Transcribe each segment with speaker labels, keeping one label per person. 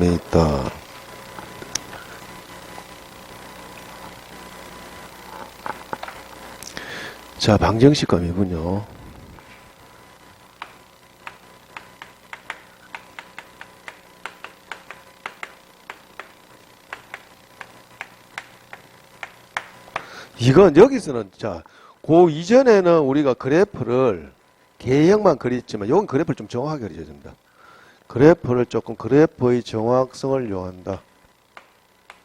Speaker 1: 돼 있다. 자, 방정식과 미분요. 이건 여기서는 자, 그 이전에는 우리가 그래프를 개형만 그렸지만 이건 그래프를 좀 정확하게 그려야 됩니다. 그래프를 조금 그래프의 정확성을 요한다.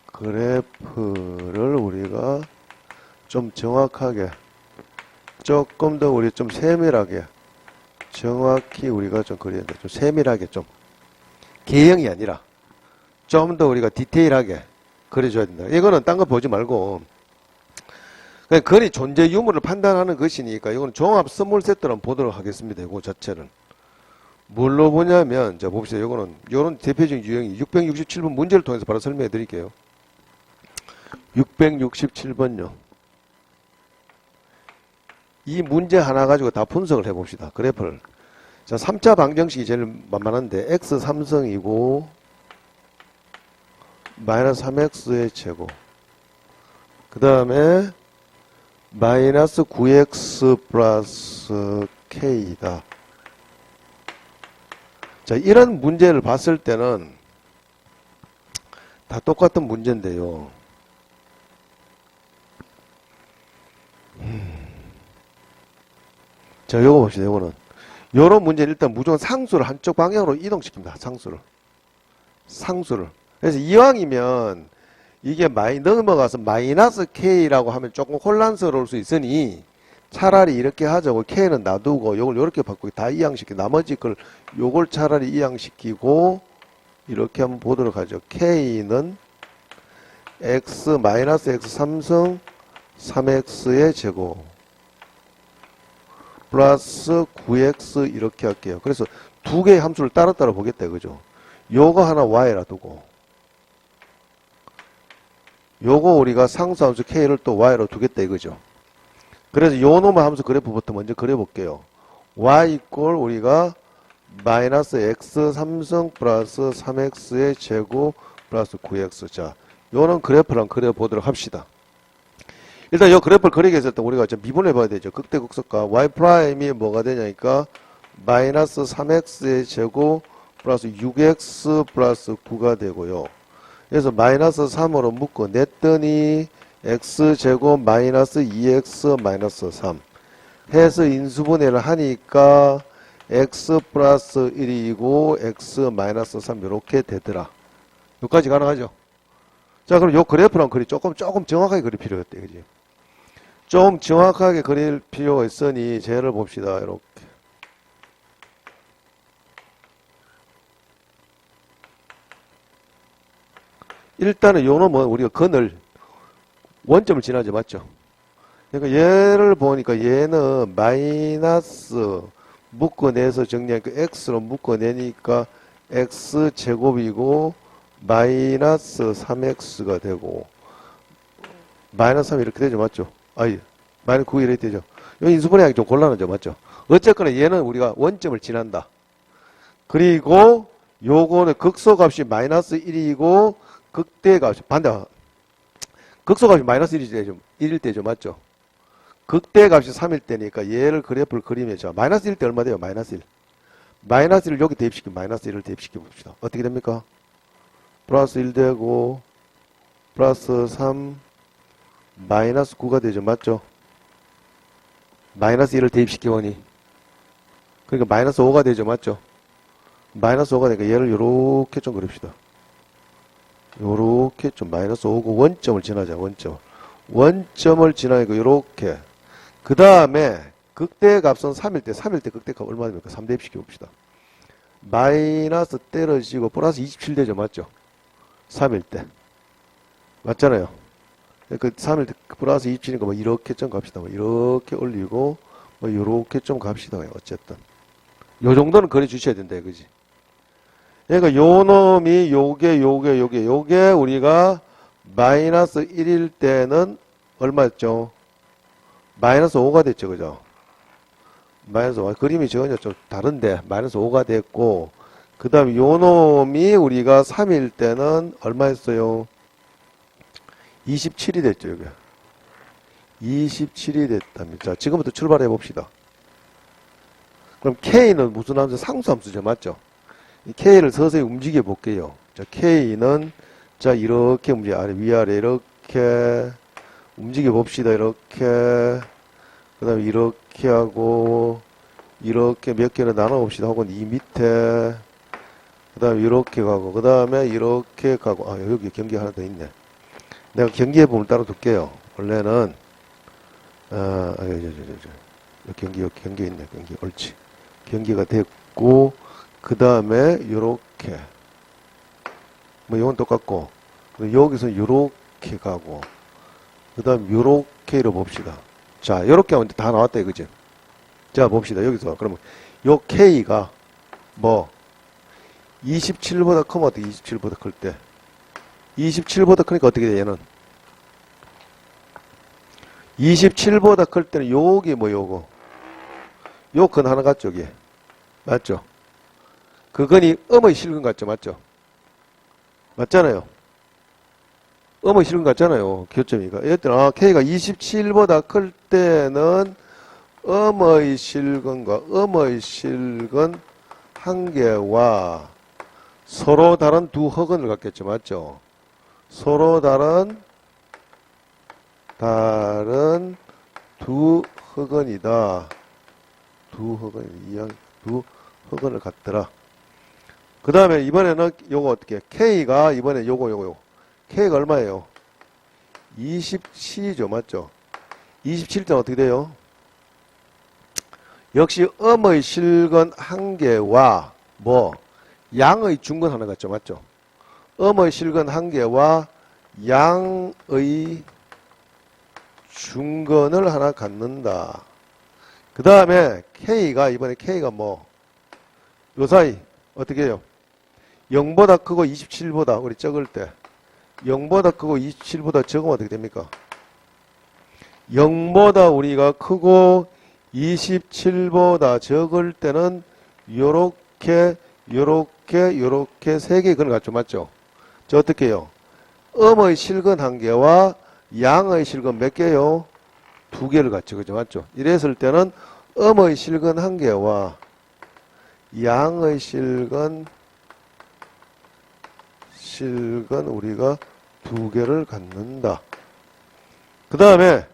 Speaker 1: 그래프를 우리가 좀 정확하게 조금 더 우리 좀 세밀하게 정확히 우리가 좀 그려야 돼. 좀 세밀하게 좀 개형이 아니라 좀 더 우리가 디테일하게 그려줘야 된다. 이거는 딴 거 보지 말고 그냥 거리 존재 유무를 판단하는 것이니까 이거는 종합 선물 세트로 보도록 하겠습니다. 이거 자체는 뭘로 보냐면 자 봅시다. 이거는 이런 대표적인 유형이 667번 문제를 통해서 바로 설명해 드릴게요. 667번요. 이 문제 하나 가지고 다 분석을 해봅시다. 그래프를. 자, 3차 방정식이 제일 만만한데, x 3승이고, 마이너스 3x의 제곱. 그 다음에, 마이너스 9x 플러스 k이다. 자, 이런 문제를 봤을 때는, 다 똑같은 문제인데요. 자, 요거 봅시다. 요거는. 요런 문제는 일단 무조건 상수를 한쪽 방향으로 이동시킵니다. 상수를. 그래서 이왕이면 이게 넘어가서 마이너스 k라고 하면 조금 혼란스러울 수 있으니 차라리 이렇게 하자고 k는 놔두고 요걸 요렇게 바꾸고 다 이항시키고 나머지 걸 요걸 차라리 이항시키고 이렇게 한번 보도록 하죠. k는 x 마이너스 x 3승 3x의 제곱 플러스 9x 이렇게 할게요. 그래서 두 개의 함수를 따로따로 보겠다 그죠? 요거 하나 y라 두고 요거 우리가 상수함수 k를 또 y로 두겠다 이거죠. 그래서 요 놈의 함수 그래프부터 먼저 그려볼게요. y 이꼴 우리가 마이너스 x 3승 플러스 3x의 제곱 플러스 9x. 자, 요는 그래프를 한번 그려보도록 합시다. 일단 이 그래프를 그리기 위해서 우리가 좀 미분해 봐야 되죠. 극대극소가 y 프라임이 뭐가 되냐니까 마이너스 3x의 제곱 플러스 6x 플러스 9가 되고요. 그래서 마이너스 3으로 묶어 냈더니 x제곱 마이너스 2x 마이너스 3 해서 인수분해를 하니까 x 플러스 1이고 x 마이너스 3 이렇게 되더라. 여기까지 가능하죠? 자, 그럼 요 그래프랑 그리 조금 정확하게 그릴 필요가 있대, 그지? 좀 정확하게 그릴 필요가 있으니 쟤를 봅시다. 이렇게. 일단은 요는 뭐 우리가 근을 원점을 지나죠, 맞죠? 그러니까 얘를 보니까 얘는 마이너스 묶어내서 정리하니까 x로 묶어내니까 x 제곱이고 마이너스 3x가 되고 마이너스 3 이렇게 되죠, 맞죠? 아니, 마이너스 9 이렇게 되죠. 여기 인수분해하기 좀 곤란하죠, 맞죠? 어쨌거나 얘는 우리가 원점을 지난다. 그리고 요거는 극소값이 마이너스 1이고 극대값이 극소값이 마이너스 1일 때죠, 맞죠? 극대값이 3일 때니까 얘를 그래프를 그리면 자, 마이너스 1일 때 얼마 돼요? 마이너스 1. 마이너스 1을 여기 대입시키면 마이너스 1을 대입시켜 봅시다. 어떻게 됩니까? 플러스 1 되고 플러스 3 마이너스 9가 되죠. 맞죠? 마이너스 1을 대입시켜보니 그러니까 마이너스 5가 되죠. 맞죠? 마이너스 5가 되니까 얘를 요렇게 좀 그립시다. 요렇게 좀 마이너스 5고 원점을 지나자. 원점을 지나니까 요렇게 그 다음에 극대값은 3일 때 극대값 얼마 됩니까? 3 대입시켜 봅시다. 마이너스 때려지고 플러스 27 되죠. 맞죠? 3일 때 맞잖아요. 그 3일 때 플러스 27이니까 뭐 이렇게 좀 갑시다. 뭐 이렇게 올리고 뭐 이렇게 좀 갑시다. 어쨌든 요 정도는 그려 주셔야 된다. 그지? 그러니까 요 놈이 요게 우리가 마이너스 1일 때는 얼마였죠? 마이너스 5가 됐죠. 그죠? 마이너스 5. 그림이 전혀 좀 다른데 마이너스 5가 됐고 그 다음에 요 놈이 우리가 3일 때는 얼마였어요? 27이 됐죠, 여기. 27이 됐답니다. 자, 지금부터 출발해 봅시다. 그럼 K는 무슨 함수? 상수함수죠, 맞죠? 이 K를 서서히 움직여 볼게요. 자, K는, 자, 이렇게 움직여. 아래, 위아래, 이렇게 움직여 봅시다. 이렇게. 그 다음에 이렇게 하고, 이렇게 몇 개를 나눠 봅시다. 혹은 이 밑에. 그 다음에 이렇게 가고, 그 다음에 이렇게 가고, 아, 여기 경기 하나 더 있네. 내가 경기의 부분을 따로 둘게요. 원래는, 경기 있네. 경기. 옳지. 경기가 됐고, 그 다음에 요렇게. 뭐, 이건 똑같고, 여기서 요렇게 가고, 그 다음 요렇게 이러 봅시다. 자, 요렇게 하면 다 나왔다, 이거지? 자, 봅시다. 여기서. 그러면, 요 K가, 뭐, 27보다 크면 어떻게, 27보다 클 때? 27보다 크니까 어떻게 돼, 얘는? 27보다 클 때는 요게 뭐, 요거. 요 근 하나 같죠, 여기. 맞죠? 그 근이 음의 실근 같죠, 맞죠? 맞잖아요. 음의 실근 같잖아요, 교점이가. 여튼, K가 27보다 클 때는 음의 실근과 음의 실근 한 개와 서로 다른 두 허근을 갖겠죠, 맞죠? 서로 다른 두 허근이다. 두 허근을 갖더라. 그 다음에 이번에는 요거 어떻게? K가 이번에 요거. K가 얼마예요? 27이죠, 맞죠? 27은 어떻게 돼요? 역시 음의 실근 한 개와 뭐 양의 중근 하나 같죠, 맞죠? 음의 실근 한 개와 양의 중근을 하나 갖는다. 그 다음에 K가 이번에 K가 뭐 요 사이 어떻게 해요? 0보다 크고 27보다 우리 적을 때 0보다 크고 27보다 적으면 어떻게 됩니까? 0보다 우리가 크고 27보다 적을 때는 요렇게 세 개 근을 갖죠, 맞죠? 저 어떻게 해요? 음의 실근 한 개와 양의 실근 몇 개요? 두 개를 갖죠, 그죠, 맞죠? 이랬을 때는 음의 실근 한 개와 양의 실근 우리가 두 개를 갖는다. 그 다음에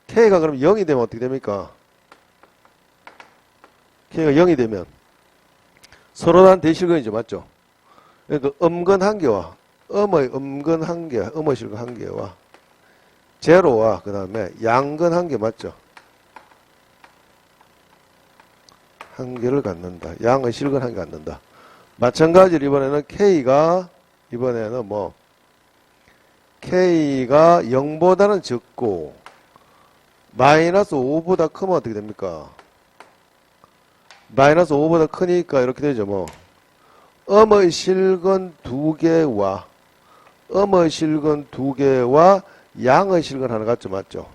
Speaker 1: K가 그럼 0이 되면 어떻게 됩니까? K가 0이 되면 서로 다른 대실근이죠, 맞죠? 그러니까 음근 한 개와 음의 음근 한 개, 음의 실근 한 개와 제로와 그 다음에 양근 한 개 맞죠? 한 개를 갖는다. 양의 실근 한 개 갖는다. 마찬가지로 이번에는 K가 이번에는 뭐 K가 0보다는 적고 마이너스 5보다 크면 어떻게 됩니까? 마이너스 5보다 크니까 이렇게 되죠, 뭐. 음의 실근 두 개와 양의 실근 하나 같죠, 맞죠?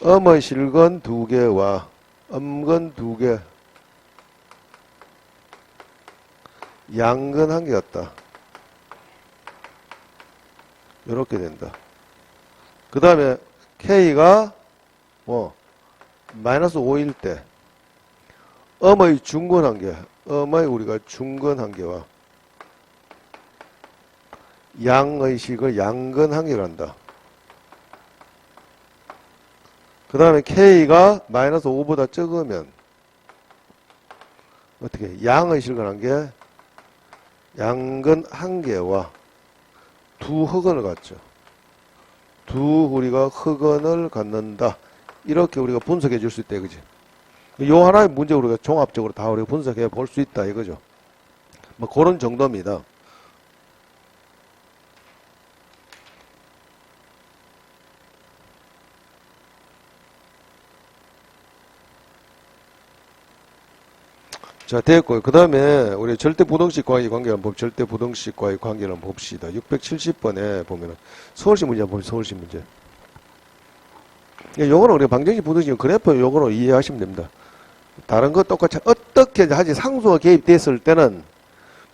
Speaker 1: 음의 실근 두 개와 음근 두 개, 양근 한 개 같다. 이렇게 된다. 그 다음에 K가 뭐 마이너스 5일 때 음의 중근 한 개, 음의 우리가 중근 한 개와 양의 식을 양근 한 개를 한다. 그 다음에 K가 마이너스 5보다 적으면 어떻게 양의 실근 한 개, 양근 한 개와 두 흑은을 갖죠. 두 우리가 흑은을 갖는다. 이렇게 우리가 분석해 줄 수 있다 이거지. 요 하나의 문제 우리가 종합적으로 다 우리가 분석해 볼 수 있다 이거죠. 뭐 그런 정도입니다. 자, 됐고요. 그 다음에 우리 절대부등식과의 관계를 절대부등식과의 관계를 봅시다. 670번에 보면은 서울시 문제 한번 보면 서울시 문제. 요거는 우리가 방정식 부등식 그래프 요거로 이해하시면 됩니다. 다른 거 똑같이 어떻게 하지 상수가 개입됐을 때는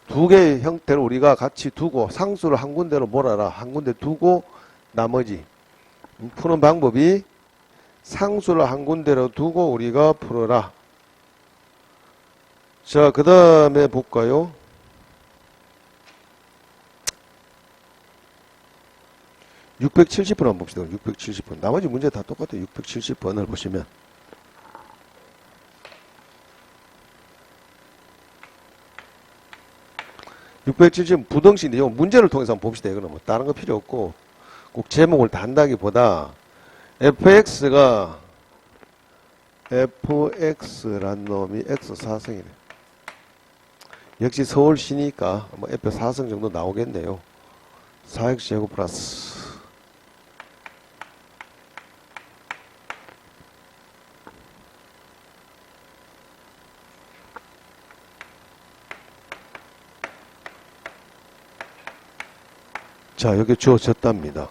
Speaker 1: 두 개의 형태를 우리가 같이 두고 상수를 한 군데로 몰아라. 한 군데 두고 나머지 푸는 방법이 상수를 한 군데로 두고 우리가 풀어라. 자, 그 다음에 볼까요? 670번 한번 봅시다. 670번. 나머지 문제 다 똑같아요. 670번을 보시면. 부등식인데, 이 문제를 통해서 한번 봅시다. 이거는 뭐 다른 거 필요 없고, 꼭 제목을 다 한다기보다, fx란 놈이 x4승이네. 역시 서울시니까, 뭐 f4승 정도 나오겠네요. 4x제곱 플러스. 자, 여기 주어졌답니다.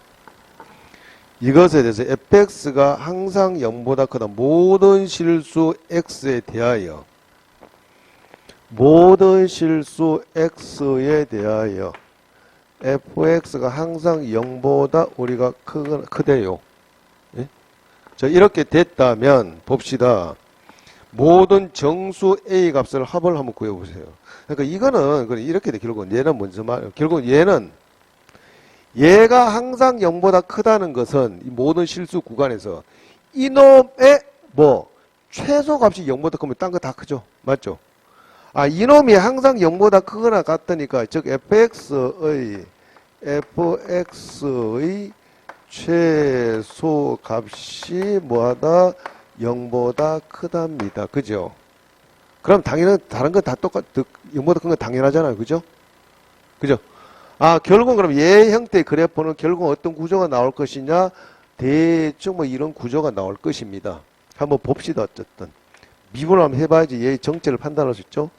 Speaker 1: 이것에 대해서 fx가 항상 0보다 크다. 모든 실수 x에 대하여 fx가 항상 0보다 우리가 크대요. 예? 자, 이렇게 됐다면 봅시다. 모든 정수 a 값을 합을 한번 구해보세요. 그러니까 이거는 이렇게 돼. 결국은 얘는 먼저 결국 얘가 항상 0보다 크다는 것은 이 모든 실수 구간에서 이놈의 최소값이 0보다 크면 딴 거 다 크죠. 맞죠? 아, 이놈이 항상 0보다 크거나 같다니까 즉 fx의 최소값이 뭐하다? 0보다 크답니다. 그죠? 그럼 당연히 다른 거 다 0보다 큰 건 당연하잖아요. 그죠? 그죠? 아, 결국은 그럼 얘 형태의 그래프는 결국 어떤 구조가 나올 것이냐? 대충 뭐 이런 구조가 나올 것입니다. 한번 봅시다. 어쨌든. 미분을 한번 해봐야지 얘의 정체를 판단할 수 있죠?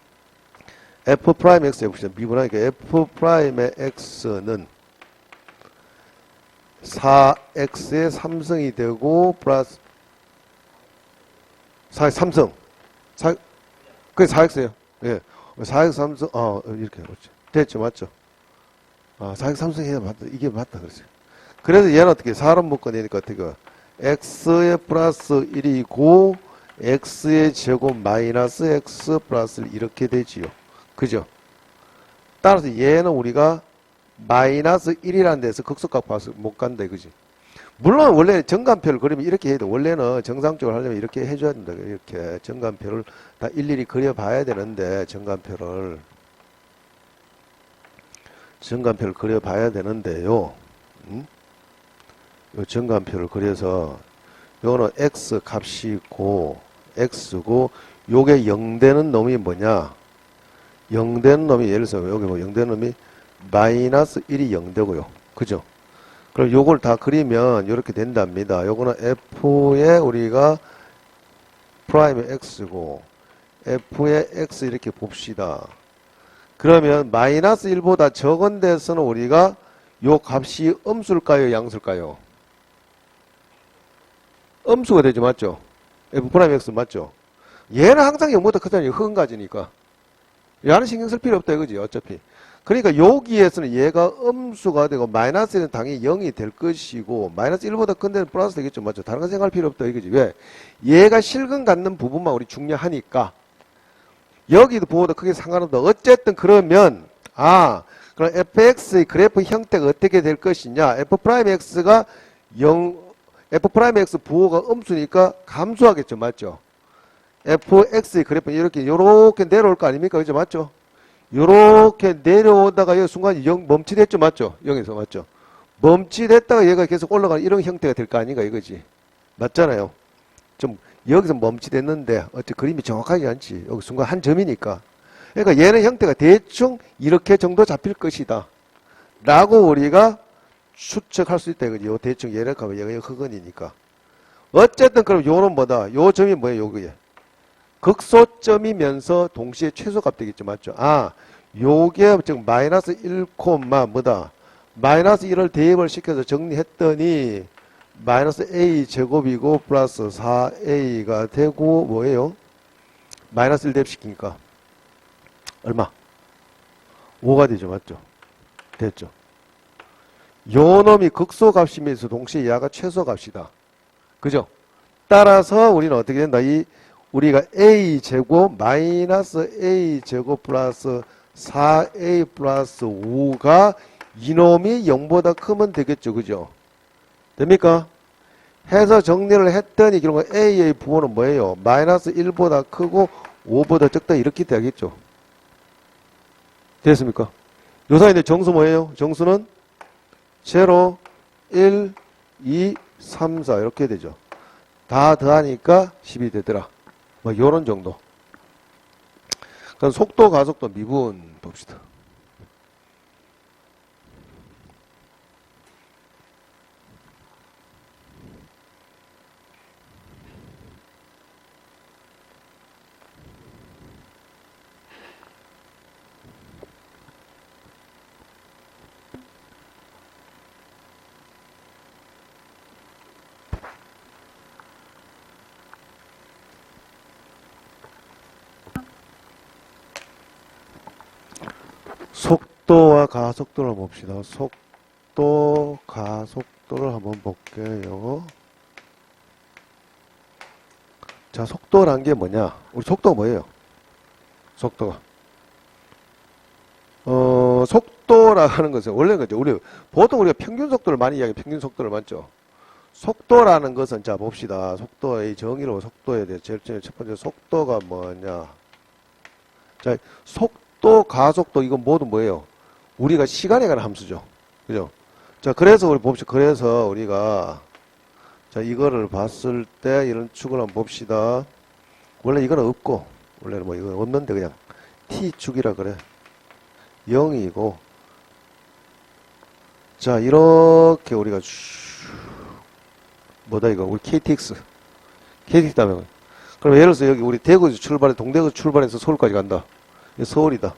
Speaker 1: f'x 해봅시다. 미분하니까 f'의 x는 4x의 3승이 되고 플러스 4x 3승. 그게 4x예요. 예. 4x 3승, 이렇게. 됐죠. 맞죠? 4x 3승 해야 맞다. 이게 맞다. 그랬어요. 그래서 얘는 어떻게, 사람 묶어내니까 어떻게, x의 플러스 1이고, x의 제곱 마이너스 x 플러스 1 이렇게 되지요. 그죠? 따라서 얘는 우리가 마이너스 1이라는 데서 극소값 봐서 못 간다. 그지? 물론 원래 정간표를 그리면 이렇게 해도 원래는 정상적으로 하려면 이렇게 해줘야 된다. 이렇게 정간표를 다 일일이 그려봐야 되는데 정간표를 그려봐야 되는데요. 요 정간표를 그려서 요거는 x 값이고 x고 요게 0 되는 놈이 뭐냐? 0 되는 놈이 예를 들어서 여기 뭐 0 되는 놈이 마이너스 1이 0 되고요. 그죠? 그럼 요걸 다 그리면 이렇게 된답니다. 요거는 f의 우리가 프라임의 x고 f의 x 이렇게 봅시다. 그러면 마이너스 1보다 적은 데서는 우리가 요 값이 음수일까요? 양수일까요? 음수가 되죠. 맞죠? f'x 맞죠? 얘는 항상 0보다 크다니 흥가지니까 얘는 신경 쓸 필요 없다 이거지 어차피. 그러니까 여기에서는 얘가 음수가 되고 마이너스는 당연히 0이 될 것이고 마이너스 1보다 큰 데는 플러스 되겠죠. 맞죠? 다른 거 생각할 필요 없다 이거지. 왜? 얘가 실근 갖는 부분만 우리 중요하니까 여기도 보호도 크게 상관없다. 어쨌든 그러면 그럼 fx의 그래프 형태가 어떻게 될 것이냐? f'x가 f'x 부호가 음수니까 감소하겠죠. 맞죠? fx의 그래프는 이렇게 내려올 거 아닙니까? 그죠? 맞죠? 요렇게 내려오다가 여기 순간 0 멈칫했죠. 맞죠? 0에서 맞죠? 멈칫했다가 얘가 계속 올라가는 이런 형태가 될 거 아닌가 이거지. 맞잖아요. 좀 여기서 멈칫했는데 어째 그림이 정확하지 않지. 여기 순간 한 점이니까. 그러니까 얘는 형태가 대충 이렇게 정도 잡힐 것이다. 라고 우리가 추측할 수 있다 이거지. 요 대충 얘를 가면 얘가 흑은이니까. 어쨌든 그럼 요는 뭐다? 요 점이 뭐예요? 요게. 극소점이면서 동시에 최소값 되겠죠. 맞죠? 요게 즉 마이너스 1, 뭐다? 마이너스 1을 대입을 시켜서 정리했더니 마이너스 a 제곱이고 플러스 4a가 되고 뭐예요? 마이너스 1 대입시키니까 얼마? 5가 되죠. 맞죠? 됐죠. 요 놈이 극소값이면서 동시에 얘가 최소값이다. 그죠? 따라서 우리는 어떻게 된다? 우리가 a제곱 마이너스 a제곱 플러스 4a 플러스 5가 이놈이 0보다 크면 되겠죠. 그죠? 됩니까? 해서 정리를 했더니 결국 a의 부호는 뭐예요? 마이너스 1보다 크고 5보다 적다 이렇게 되겠죠. 됐습니까? 요 사이에 정수 뭐예요? 정수는 0, 1, 2, 3, 4 이렇게 되죠. 다 더하니까 10이 되더라. 뭐 요런 정도. 그럼 속도, 가속도, 미분 봅시다. 속도와 가속도를 봅시다. 속도, 가속도를 한번 볼게요. 자, 속도란 게 뭐냐? 우리 속도가 뭐예요? 속도가. 속도라 하는 것은, 원래 그죠. 보통 우리가 평균 속도를 많이 이야기해요. 평균 속도를 맞죠? 속도라는 것은, 자, 봅시다. 속도의 정의로 속도에 대해 제일 첫 번째 속도가 뭐냐? 자, 속도, 가속도, 이건 모두 뭐예요? 우리가 시간에 관한 함수죠. 그죠? 자, 그래서 우리 봅시다. 그래서 우리가, 자, 이거를 봤을 때 이런 축을 한번 봅시다. 원래 이거는 없고, 원래는 뭐 이거 없는데 그냥 T축이라 그래. 0이고, 자, 이렇게 우리가 뭐다 이거? 우리 KTX 다음에. 그럼 예를 들어서 여기 우리 대구에서 동대구에서 출발해서 서울까지 간다. 서울이다.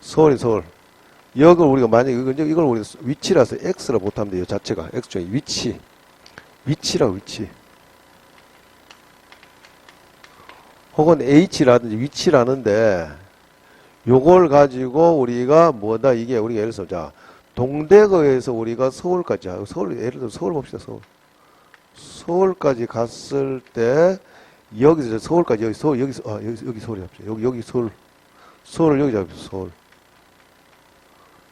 Speaker 1: 서울. 이걸 우리가 만약에 이걸 우리가 위치라서 X라 못하면 돼요. 자체가. X 중에 위치라고 위치. 혹은 H라든지 위치라는데 요걸 가지고 우리가 뭐다 이게 우리가 예를 들어서 자 동대구에서 우리가 서울까지 예를 들어 서울 봅시다. 서울까지 갔을 때 여기서 서울까지 여기 서울이 잡죠. 여기 서울을 여기 잡죠. 서울.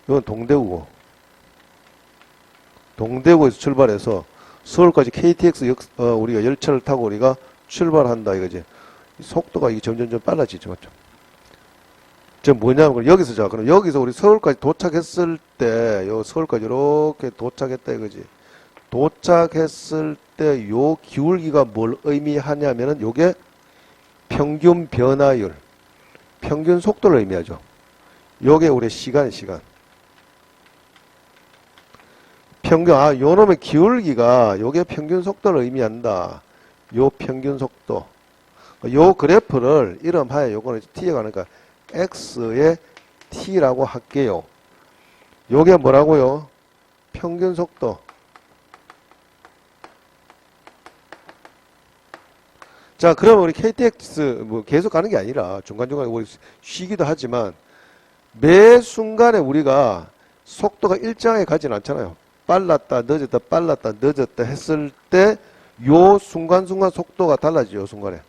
Speaker 1: 이건 동대구고. 동대구에서 출발해서 서울까지 KTX 우리가 열차를 타고 우리가 출발한다 이거지. 속도가 이게 점점 빨라지죠. 맞죠? 저 뭐냐면 여기서 그럼 여기서 우리 서울까지 도착했을 때 서울까지 이렇게 도착했다 이거지. 도착했을 때 요 기울기가 뭘 의미하냐면은 요게 평균 변화율, 평균 속도를 의미하죠. 요게 우리 시간. 평균, 요 놈의 기울기가 요게 평균 속도를 의미한다. 요 평균 속도. 요 그래프를 이름하여 요거는 T에 가니까 X의 T라고 할게요. 요게 뭐라고요? 평균 속도. 자, 그러면 우리 KTX 뭐 계속 가는 게 아니라 중간중간에 우리 쉬기도 하지만 매 순간에 우리가 속도가 일정하게 가진 않잖아요. 빨랐다, 늦었다 했을 때 요 순간순간 속도가 달라지죠. 요 순간에.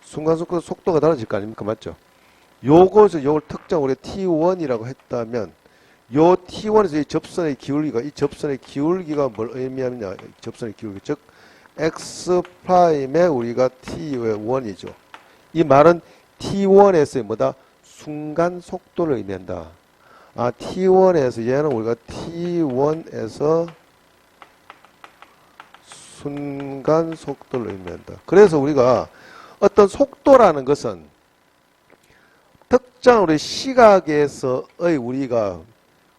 Speaker 1: 순간순간 속도가 달라질 거 아닙니까? 맞죠? 요걸 특정 우리 T1이라고 했다면 요 T1에서 이 접선의 기울기가 뭘 의미하느냐? 접선의 기울기. 즉 X 프라임에 우리가 T1이죠. 이 말은 T1에서의 뭐다? 순간 속도를 의미한다. T1에서 얘는 우리가 T1에서 순간 속도를 의미한다. 그래서 우리가 어떤 속도라는 것은 특정 우리 시각에서의 우리가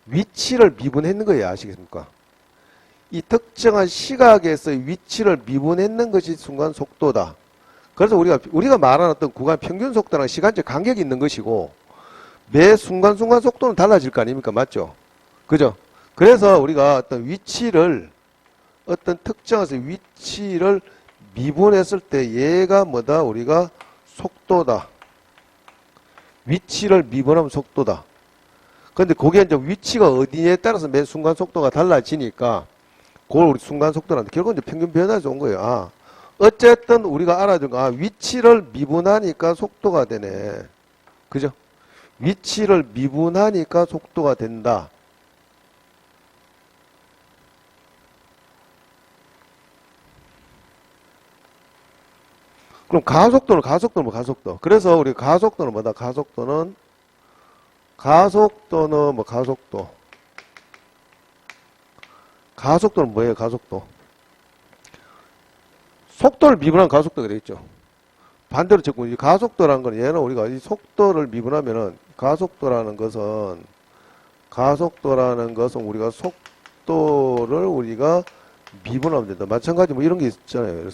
Speaker 1: 위치를 미분했는 거예요. 아시겠습니까? 이 특정한 시각에서의 위치를 미분했는 것이 순간 속도다. 그래서 우리가 말하는 어떤 구간 평균 속도랑 시간적 간격이 있는 것이고 매 순간순간 속도는 달라질 거 아닙니까? 맞죠? 그죠? 그래서 우리가 어떤 특정에서 위치를 미분했을 때 얘가 우리가 속도다. 위치를 미분하면 속도다. 근데 그게 이제 위치가 어디에 따라서 매 순간 속도가 달라지니까 그걸 우리 순간 속도라는데 결국 이제 평균 변화에서 온 거예요. 아, 어쨌든 우리가 알아둔 거, 아, 위치를 미분하니까 속도가 되네. 그죠? 위치를 미분하니까 속도가 된다. 그럼 가속도는 뭐 가속도. 그래서 우리 가속도는 뭐다? 가속도는 뭐 가속도. 가속도는 뭐예요? 가속도. 속도를 미분한 가속도가 되겠죠. 반대로 적고 이 가속도라는 건 얘는 우리가 이 속도를 미분하면은 가속도라는 것은 우리가 속도를 우리가 미분하면 된다. 마찬가지 뭐 이런 게 있잖아요.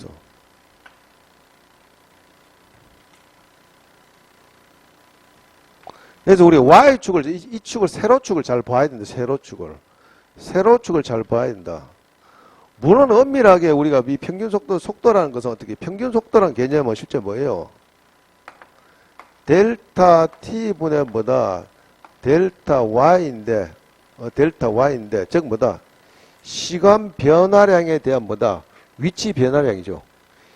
Speaker 1: 그래서 우리 Y축을, 이 축을, 세로축을 잘 봐야 된다. 세로축을 잘 봐야 된다. 물론 엄밀하게 우리가 이 평균 속도라는 것은 어떻게, 평균 속도라는 개념은 실제 뭐예요? 델타 T분의 뭐다? 델타 Y인데, 즉 뭐다? 시간 변화량에 대한 뭐다? 위치 변화량이죠.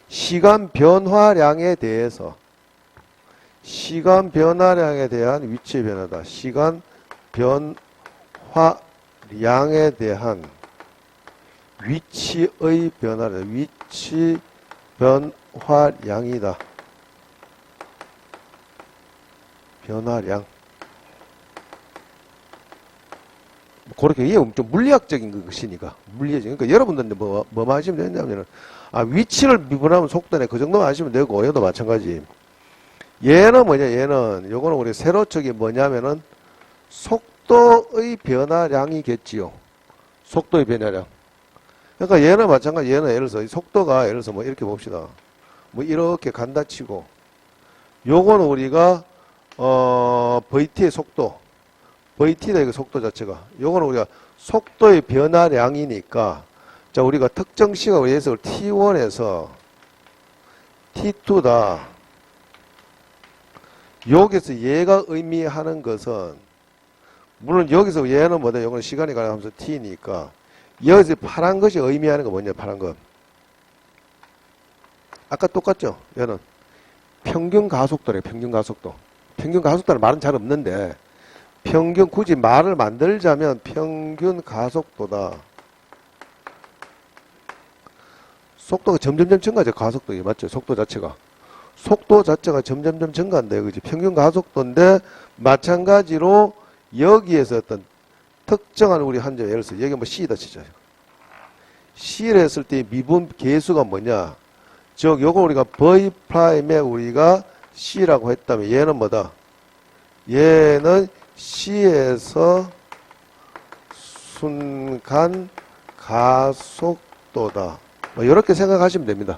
Speaker 1: 시간 변화량에 대한 위치 변화다. 시간 변화량에 대한 위치의 변화다. 위치 변화량이다. 변화량. 그렇게 이해 좀 물리학적인 것이니까. 그러니까 여러분들 뭐만 하시면 되냐면은, 아, 위치를 미분하면 속도네. 그 정도만 하시면 되고, 얘도 마찬가지. 얘는 뭐냐, 요거는 우리 세로축이 뭐냐면은, 속도의 변화량이겠지요. 속도의 변화량. 그러니까 얘는 마찬가지, 얘는 예를 들어서, 속도가 예를 들어서 뭐 이렇게 봅시다. 뭐 이렇게 간다 치고, 요거는 우리가, VT의 속도. VT다, 이거 속도 자체가. 요거는 우리가 속도의 변화량이니까, 자, 우리가 특정 시각을 예를 들어서 T1에서 T2다. 여기서 얘가 의미하는 것은, 물론 여기서 얘는 뭐다? 요거는 시간이 가능하면서 T니까, 여기서 파란 것이 의미하는 건 뭐냐, 파란 것. 아까 똑같죠? 얘는 평균 가속도래, 평균 가속도. 평균 가속도는 말은 잘 없는데, 굳이 말을 만들자면 평균 가속도다. 속도가 점점점 증가하죠, 가속도. 맞죠? 속도 자체가 점점점 증가한다, 그지? 평균 가속도인데, 마찬가지로 여기에서 어떤 특정한 우리 한 점, 예를 들어서 여기 뭐 C다 치자. C를 했을 때 미분 계수가 뭐냐? 즉, 요거 우리가 V'에 우리가 C라고 했다면 얘는 뭐다? 얘는 C에서 순간 가속도다. 뭐 이렇게 생각하시면 됩니다.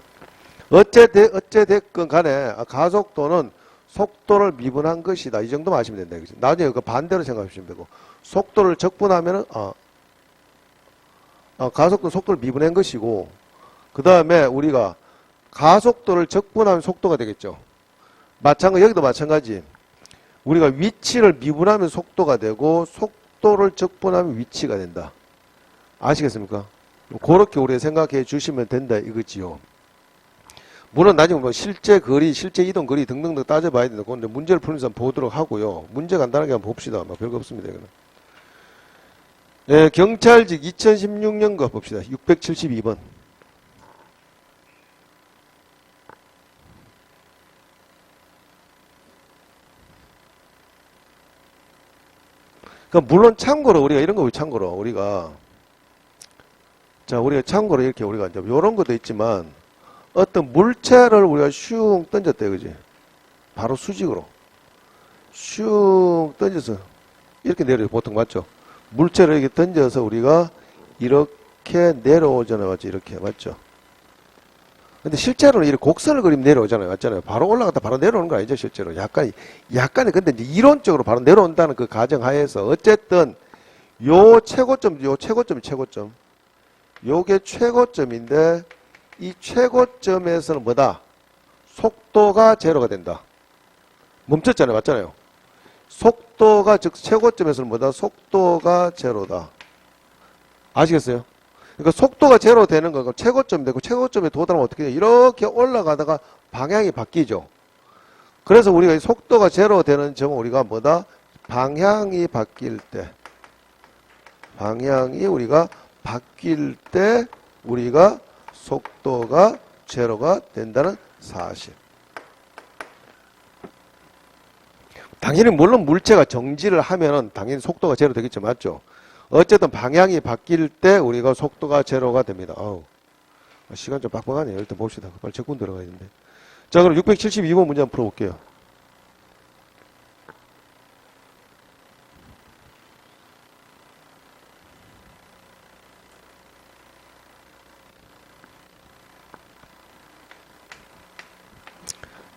Speaker 1: 어찌됐건 간에 가속도는 속도를 미분한 것이다. 이 정도만 아시면 된다. 나중에 그 반대로 생각하시면 되고, 속도를 적분하면은, 가속도 속도를 미분한 것이고, 그 다음에 우리가 가속도를 적분하면 속도가 되겠죠. 여기도 마찬가지. 우리가 위치를 미분하면 속도가 되고, 속도를 적분하면 위치가 된다. 아시겠습니까? 그렇게 우리가 생각해 주시면 된다, 이거지요. 물론 나중에 뭐 실제 이동 거리 등등등 따져봐야 된다. 그런데 문제를 풀면서 보도록 하고요. 문제 간단하게 한번 봅시다. 뭐 별거 없습니다, 이거는. 예, 경찰직 2016년 거 봅시다. 672번. 그러니까 물론 참고로 우리가 이런 거 우리가 이렇게 우리가 이제 요런 것도 있지만 어떤 물체를 우리가 슝 던졌대요, 그지? 바로 수직으로 슝 던져서 이렇게 내려요. 보통 맞죠? 물체를 이렇게 던져서 우리가 이렇게 내려오잖아요, 맞죠? 이렇게 맞죠? 근데 실제로는 이렇게 곡선을 그리면 내려오잖아요, 맞잖아요? 바로 올라갔다 바로 내려오는 거 아니죠, 실제로? 약간의 근데 이제 이론적으로 바로 내려온다는 그 가정하에서 어쨌든 요 최고점이 최고점. 요게 최고점인데 이 최고점에서는 뭐다? 속도가 제로가 된다. 멈췄잖아요, 맞잖아요? 속도가 즉 최고점에서는 뭐다? 속도가 제로다. 아시겠어요? 그러니까 속도가 제로 되는 거고 최고점이 되고 최고점에 도달하면 어떻게 돼요? 이렇게 올라가다가 방향이 바뀌죠. 그래서 우리가 이 속도가 제로 되는 점은 우리가 뭐다? 방향이 바뀔 때. 방향이 우리가 바뀔 때 우리가 속도가 제로가 된다는 사실. 당연히 물론 물체가 정지를 하면은 당연히 속도가 제로 되겠죠. 맞죠? 어쨌든 방향이 바뀔 때 우리가 속도가 제로가 됩니다. 아우, 시간 좀 빡빡하네요. 일단 봅시다. 빨리 적분 들어가야 되는데. 자, 그럼 672번 문제 한번 풀어볼게요.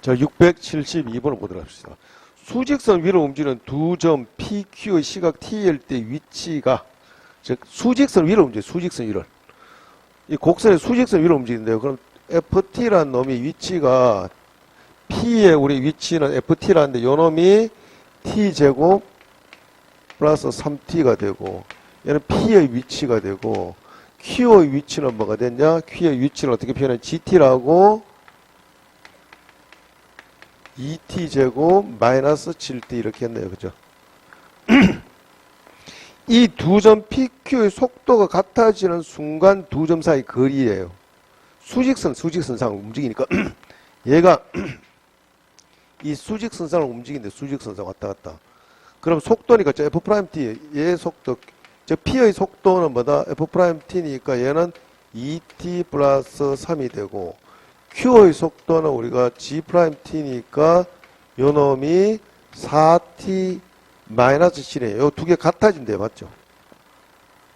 Speaker 1: 자, 672번을 보도록 합시다. 수직선 위로 움직이는 두 점 PQ의 시각 T일 때 위치가, 즉 수직선 위로 움직여요. 수직선 위로. 이 곡선의 수직선 위로 움직이는데요. 그럼 FT라는 놈이 위치가 P의 우리 위치는 FT라는데 요 놈이 T제곱 플러스 3T가 되고 얘는 P의 위치가 되고 Q의 위치는 뭐가 됐냐? Q의 위치는 어떻게 표현해? GT라고 2t제곱 마이너스 7t 이렇게 했네요. 그죠? 이 두 점 PQ의 속도가 같아지는 순간 두 점 사이 거리예요. 수직선상을 움직이니까 얘가 이 수직선상을 움직이는데 수직선상 왔다 갔다. 그럼 속도니까 저 F'T 얘의 속도, 저 P의 속도는 뭐다? F'T니까 얘는 2t 플러스 3이 되고 Q의 속도는 우리가 G'T니까 요 놈이 4t 마이너스 7이에요. 요 두 개 같아진대요. 맞죠?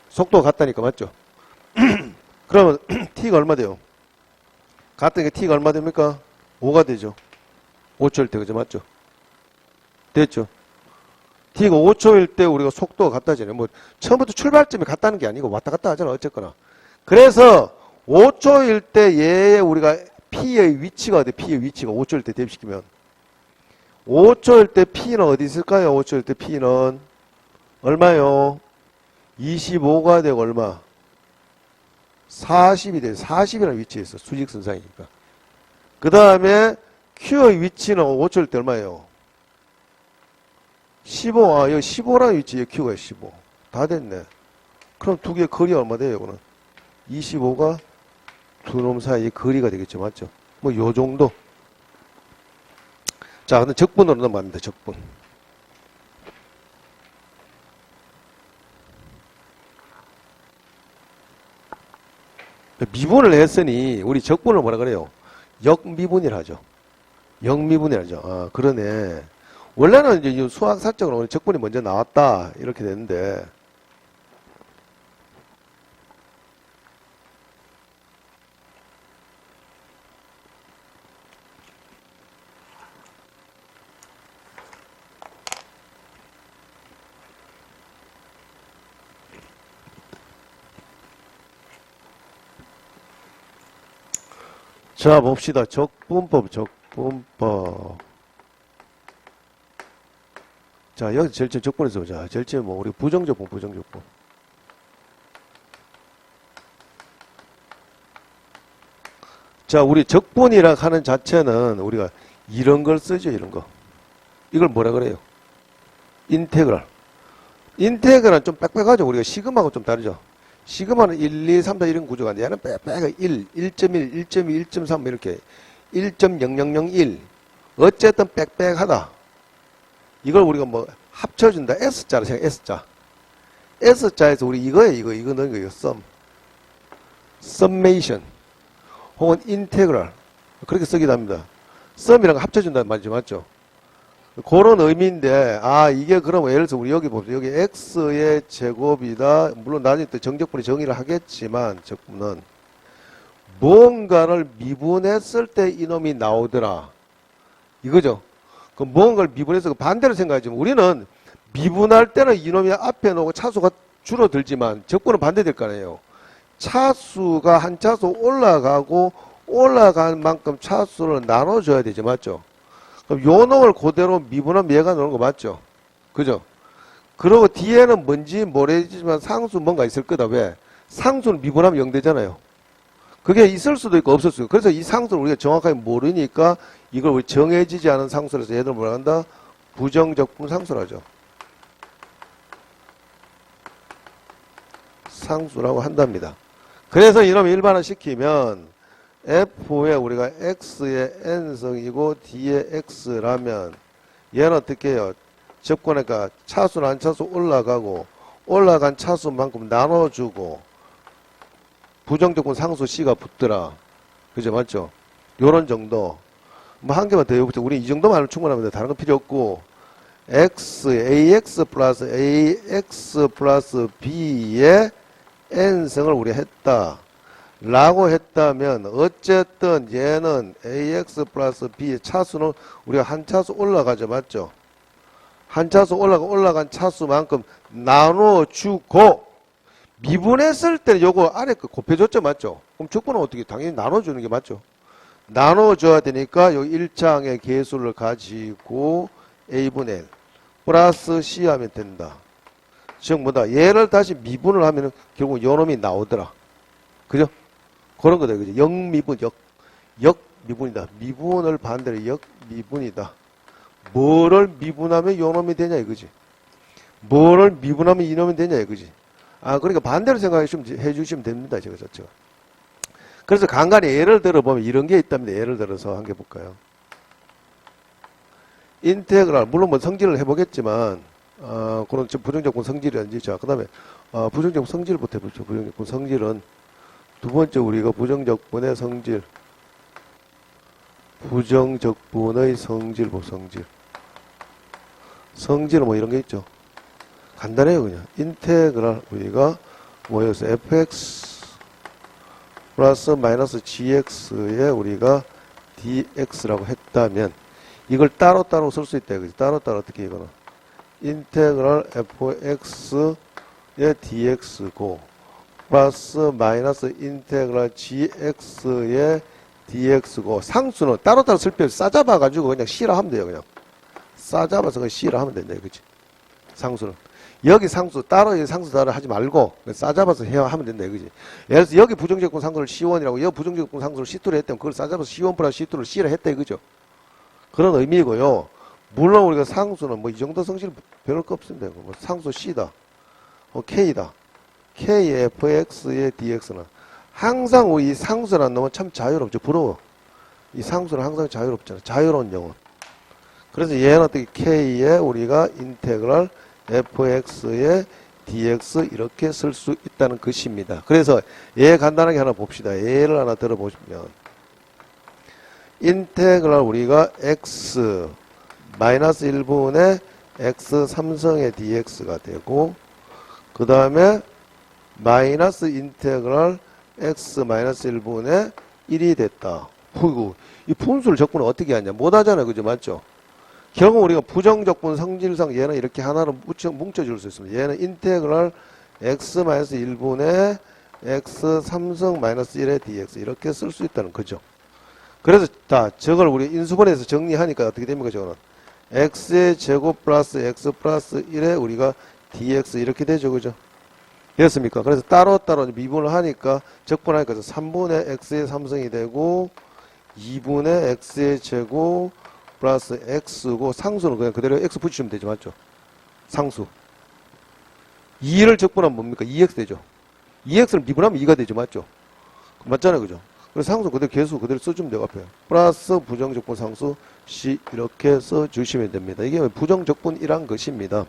Speaker 1: 속도가 같다니까 맞죠? 그러면 t가 얼마 돼요? 같으니까 t가 얼마 됩니까? 5가 되죠. 5초일 때 그죠? 맞죠? 됐죠? t가 5초일 때 우리가 속도가 같아지네. 뭐 처음부터 출발점이 같다는 게 아니고 왔다 갔다 하잖아. 어쨌거나. 그래서 5초일 때 얘의 우리가 P의 위치가 어디? P의 위치가 5초일 때 대입시키면 5초일 때 P는 어디 있을까요? 5초일 때 P는 얼마요? 25가 되고 얼마? 40이 돼요. 40이라는 위치에 있어. 수직선상이니까. 그 다음에 Q의 위치는 5초일 때 얼마예요? 15. 아, 여기 15라는 위치에 Q가 15. 다 됐네. 그럼 두 개 거리 얼마 돼요? 이거는 25가 두 놈 사이의 거리가 되겠죠. 맞죠? 뭐, 요 정도. 자, 근데 적분으로 넘어갑니다. 적분. 미분을 했으니, 우리 적분을 뭐라 그래요? 역미분이라 하죠. 역미분이라 하죠. 아, 그러네. 원래는 이제 수학사적으로 적분이 먼저 나왔다. 이렇게 되는데, 자, 봅시다. 적분법. 자, 여기 절제 적분에서 보자. 절제 뭐, 우리 부정적분. 자, 우리 적분이라 하는 자체는 우리가 이런 걸 쓰죠, 이런 거. 이걸 뭐라 그래요? 인테그랄. 인테그랄은 좀 빽빽하죠. 우리가 시그마하고 좀 다르죠. 시그마는 1, 2, 3, 4 이런 구조가 아닌데 얘는 빽빽하게 1, 1.1, 1.2, 1.3 이렇게 1.0001 어쨌든 빽빽하다. 이걸 우리가 뭐 합쳐준다. S자로 생각, S자. S자에서 우리 이거 넣은 거예요. summation 혹은 integral 그렇게 쓰기도 합니다. sum이랑 합쳐준다는 말이죠. 맞죠? 그런 의미인데, 아, 이게 그럼 예를 들어서 우리 여기 봅시다. 여기 x의 제곱이다. 물론 나중에 또 정적분이 정의를 하겠지만, 적분은 무언가를 미분했을 때 이놈이 나오더라. 이거죠. 그 무언가를 미분해서 반대로 생각하지만 우리는 미분할 때는 이놈이 앞에 놓고 차수가 줄어들지만 적분은 반대될 거 아니에요. 차수가 한 차수 올라가고 올라간 만큼 차수를 나눠줘야 되죠. 맞죠? 그럼 요 놈을 그대로 미분하면 얘가 나오는 거 맞죠? 그죠? 그리고 뒤에는 뭔지 모르지만 상수 뭔가 있을 거다. 왜? 상수는 미분하면 0 되잖아요. 그게 있을 수도 있고 없을 수도 있고. 그래서 이 상수를 우리가 정확하게 모르니까 이걸 우리 정해지지 않은 상수라서 얘들 뭐라 한다? 부정적분 상수라죠. 상수라고 한답니다. 그래서 이놈 일반화 시키면 F에 우리가 X의 N성이고 D의 X라면 얘는 어떻게 해요? 적분하니까 차수는 한 차수 올라가고 올라간 차수만큼 나눠주고 부정적분 상수 C가 붙더라. 그죠? 맞죠? 요런 정도. 뭐 한 개만 더 해보자. 우리 이 정도만 하면 충분합니다. 다른 건 필요 없고 AX 플러스 B의 N승을 우리 했다. 라고 했다면 어쨌든 얘는 AX 플러스 B의 차수는 우리가 한 차수 올라가죠. 맞죠? 한 차수 올라간 차수만큼 나눠주고 미분했을 때는 요거 아래 거 곱해줬죠. 맞죠? 그럼 적분은 어떻게 당연히 나눠주는 게 맞죠? 나눠줘야 되니까 요 1차항의 개수를 가지고 A분의 L 플러스 C 하면 된다. 즉 뭐다? 얘를 다시 미분을 하면은 결국 요 놈이 나오더라. 그죠? 그런 거다. 그죠? 역미분, 역미분이다. 미분을 반대로 역미분이다. 뭐를 미분하면 요 놈이 되냐 이거지. 뭐를 미분하면 이 놈이 되냐 이거지. 아, 그러니까 반대로 생각해 주시면 됩니다. 제가 자체가. 그래서 간간히 예를 들어보면 이런 게 있답니다. 예를 들어서 한 개 볼까요? 인테그랄, 물론 뭐 성질을 해보겠지만, 그런 부정적분 성질이란지. 자, 그 다음에, 부정적분 성질부터 해보죠. 부정적분 성질은, 두 번째 우리가 부정적분의 성질. 부정적분의 성질, 성질. 성질은 뭐 이런 게 있죠. 간단해요, 그냥. 인테그랄, 우리가 뭐였어? fx 플러스 마이너스 gx에 우리가 dx라고 했다면, 이걸 따로따로 쓸 수 있다, 그지? 따로따로 어떻게 이거는? 인테그랄 fx의 dx고, 플러스 마이너스 인테그랄 gx의 dx고, 상수는 따로따로 쓸 필요 없이 싸잡아가지고 그냥 C라 하면 돼요, 그냥. 싸잡아서 그냥 C라 하면 된다, 그지? 상수는. 여기 상수 따로 상수 따로 하지 말고 싸잡아서 해야 하면 된다 이거지. 예를 들어서 여기 부정적분 상수를 C1이라고 여기 부정적분 상수를 C2로 했다면 그걸 싸잡아서 C1 플러스 C2를 C를 했다 이거죠. 그런 의미고요. 물론 우리가 상수는 뭐 이 정도 성질 별로 거 없습니다. 뭐 상수 C다. K다. K의 fx의 dx는 항상 우리 이 상수라는 놈은 참 자유롭죠. 부러워. 이 상수는 항상 자유롭잖아. 자유로운 영혼. 그래서 얘는 어떻게 K의 우리가 인테그랄 fx의 dx 이렇게 쓸 수 있다는 것입니다. 그래서 얘 간단하게 하나 봅시다. 얘를 하나 들어보시면 인테그랄 우리가 x 마이너스 1분의 x 3성의 dx가 되고 그 다음에 마이너스 인테그랄 x 마이너스 1분의 1이 됐다. 이 분수를 적분을 어떻게 하냐? 못하잖아요. 그죠? 맞죠? 결국 우리가 부정적분 성질상 얘는 이렇게 하나로 뭉쳐줄 수 있습니다. 얘는 인테그랄 x 마이너스 1분의 x 3성 마이너스 1의 dx 이렇게 쓸 수 있다는 거죠. 그래서 저걸 우리 인수분해에서 정리하니까 어떻게 됩니까? 저거는 x의 제곱 플러스 x 플러스 1에 우리가 dx 이렇게 되죠. 그죠? 됐습니까? 그래서 따로따로 미분을 하니까 적분하니까 3분의 x의 3성이 되고 2분의 x의 제곱 플러스 x고 상수는 그냥 그대로 x 붙이시면 되죠. 맞죠? 상수 2를 적분하면 뭡니까? 2x 되죠. 2x를 미분하면 2가 되죠. 맞죠? 맞잖아요. 그죠? 그래서 상수 그대로 개수 그대로 써주면 돼요. 앞에 플러스 부정적분 상수 C 이렇게 써주시면 됩니다. 이게 부정적분이란 것입니다.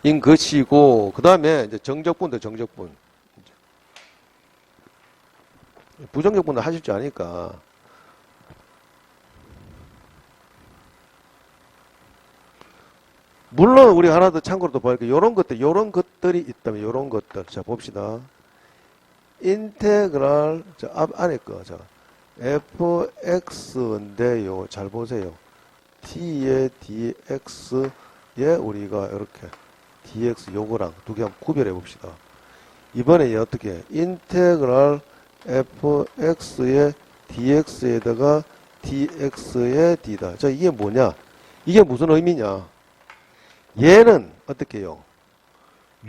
Speaker 1: 인 것이고 그 다음에 이제 정적분도 정적분. 부정적분을 하실 줄 아니까 물론 우리 하나 더 참고로 또 보니까 요런 것들이 있다면 요런 것들 자 봅시다. 인테그랄 앞 안에 거 자 fx인데요. 잘 보세요. t의 dx에 우리가 이렇게 dx 요거랑 두 개 한번 구별해 봅시다. 이번에 어떻게 인테그랄 fx의 dx에다가 dx의 d다. 자 이게 뭐냐? 이게 무슨 의미냐? 얘는 어떻게 해요?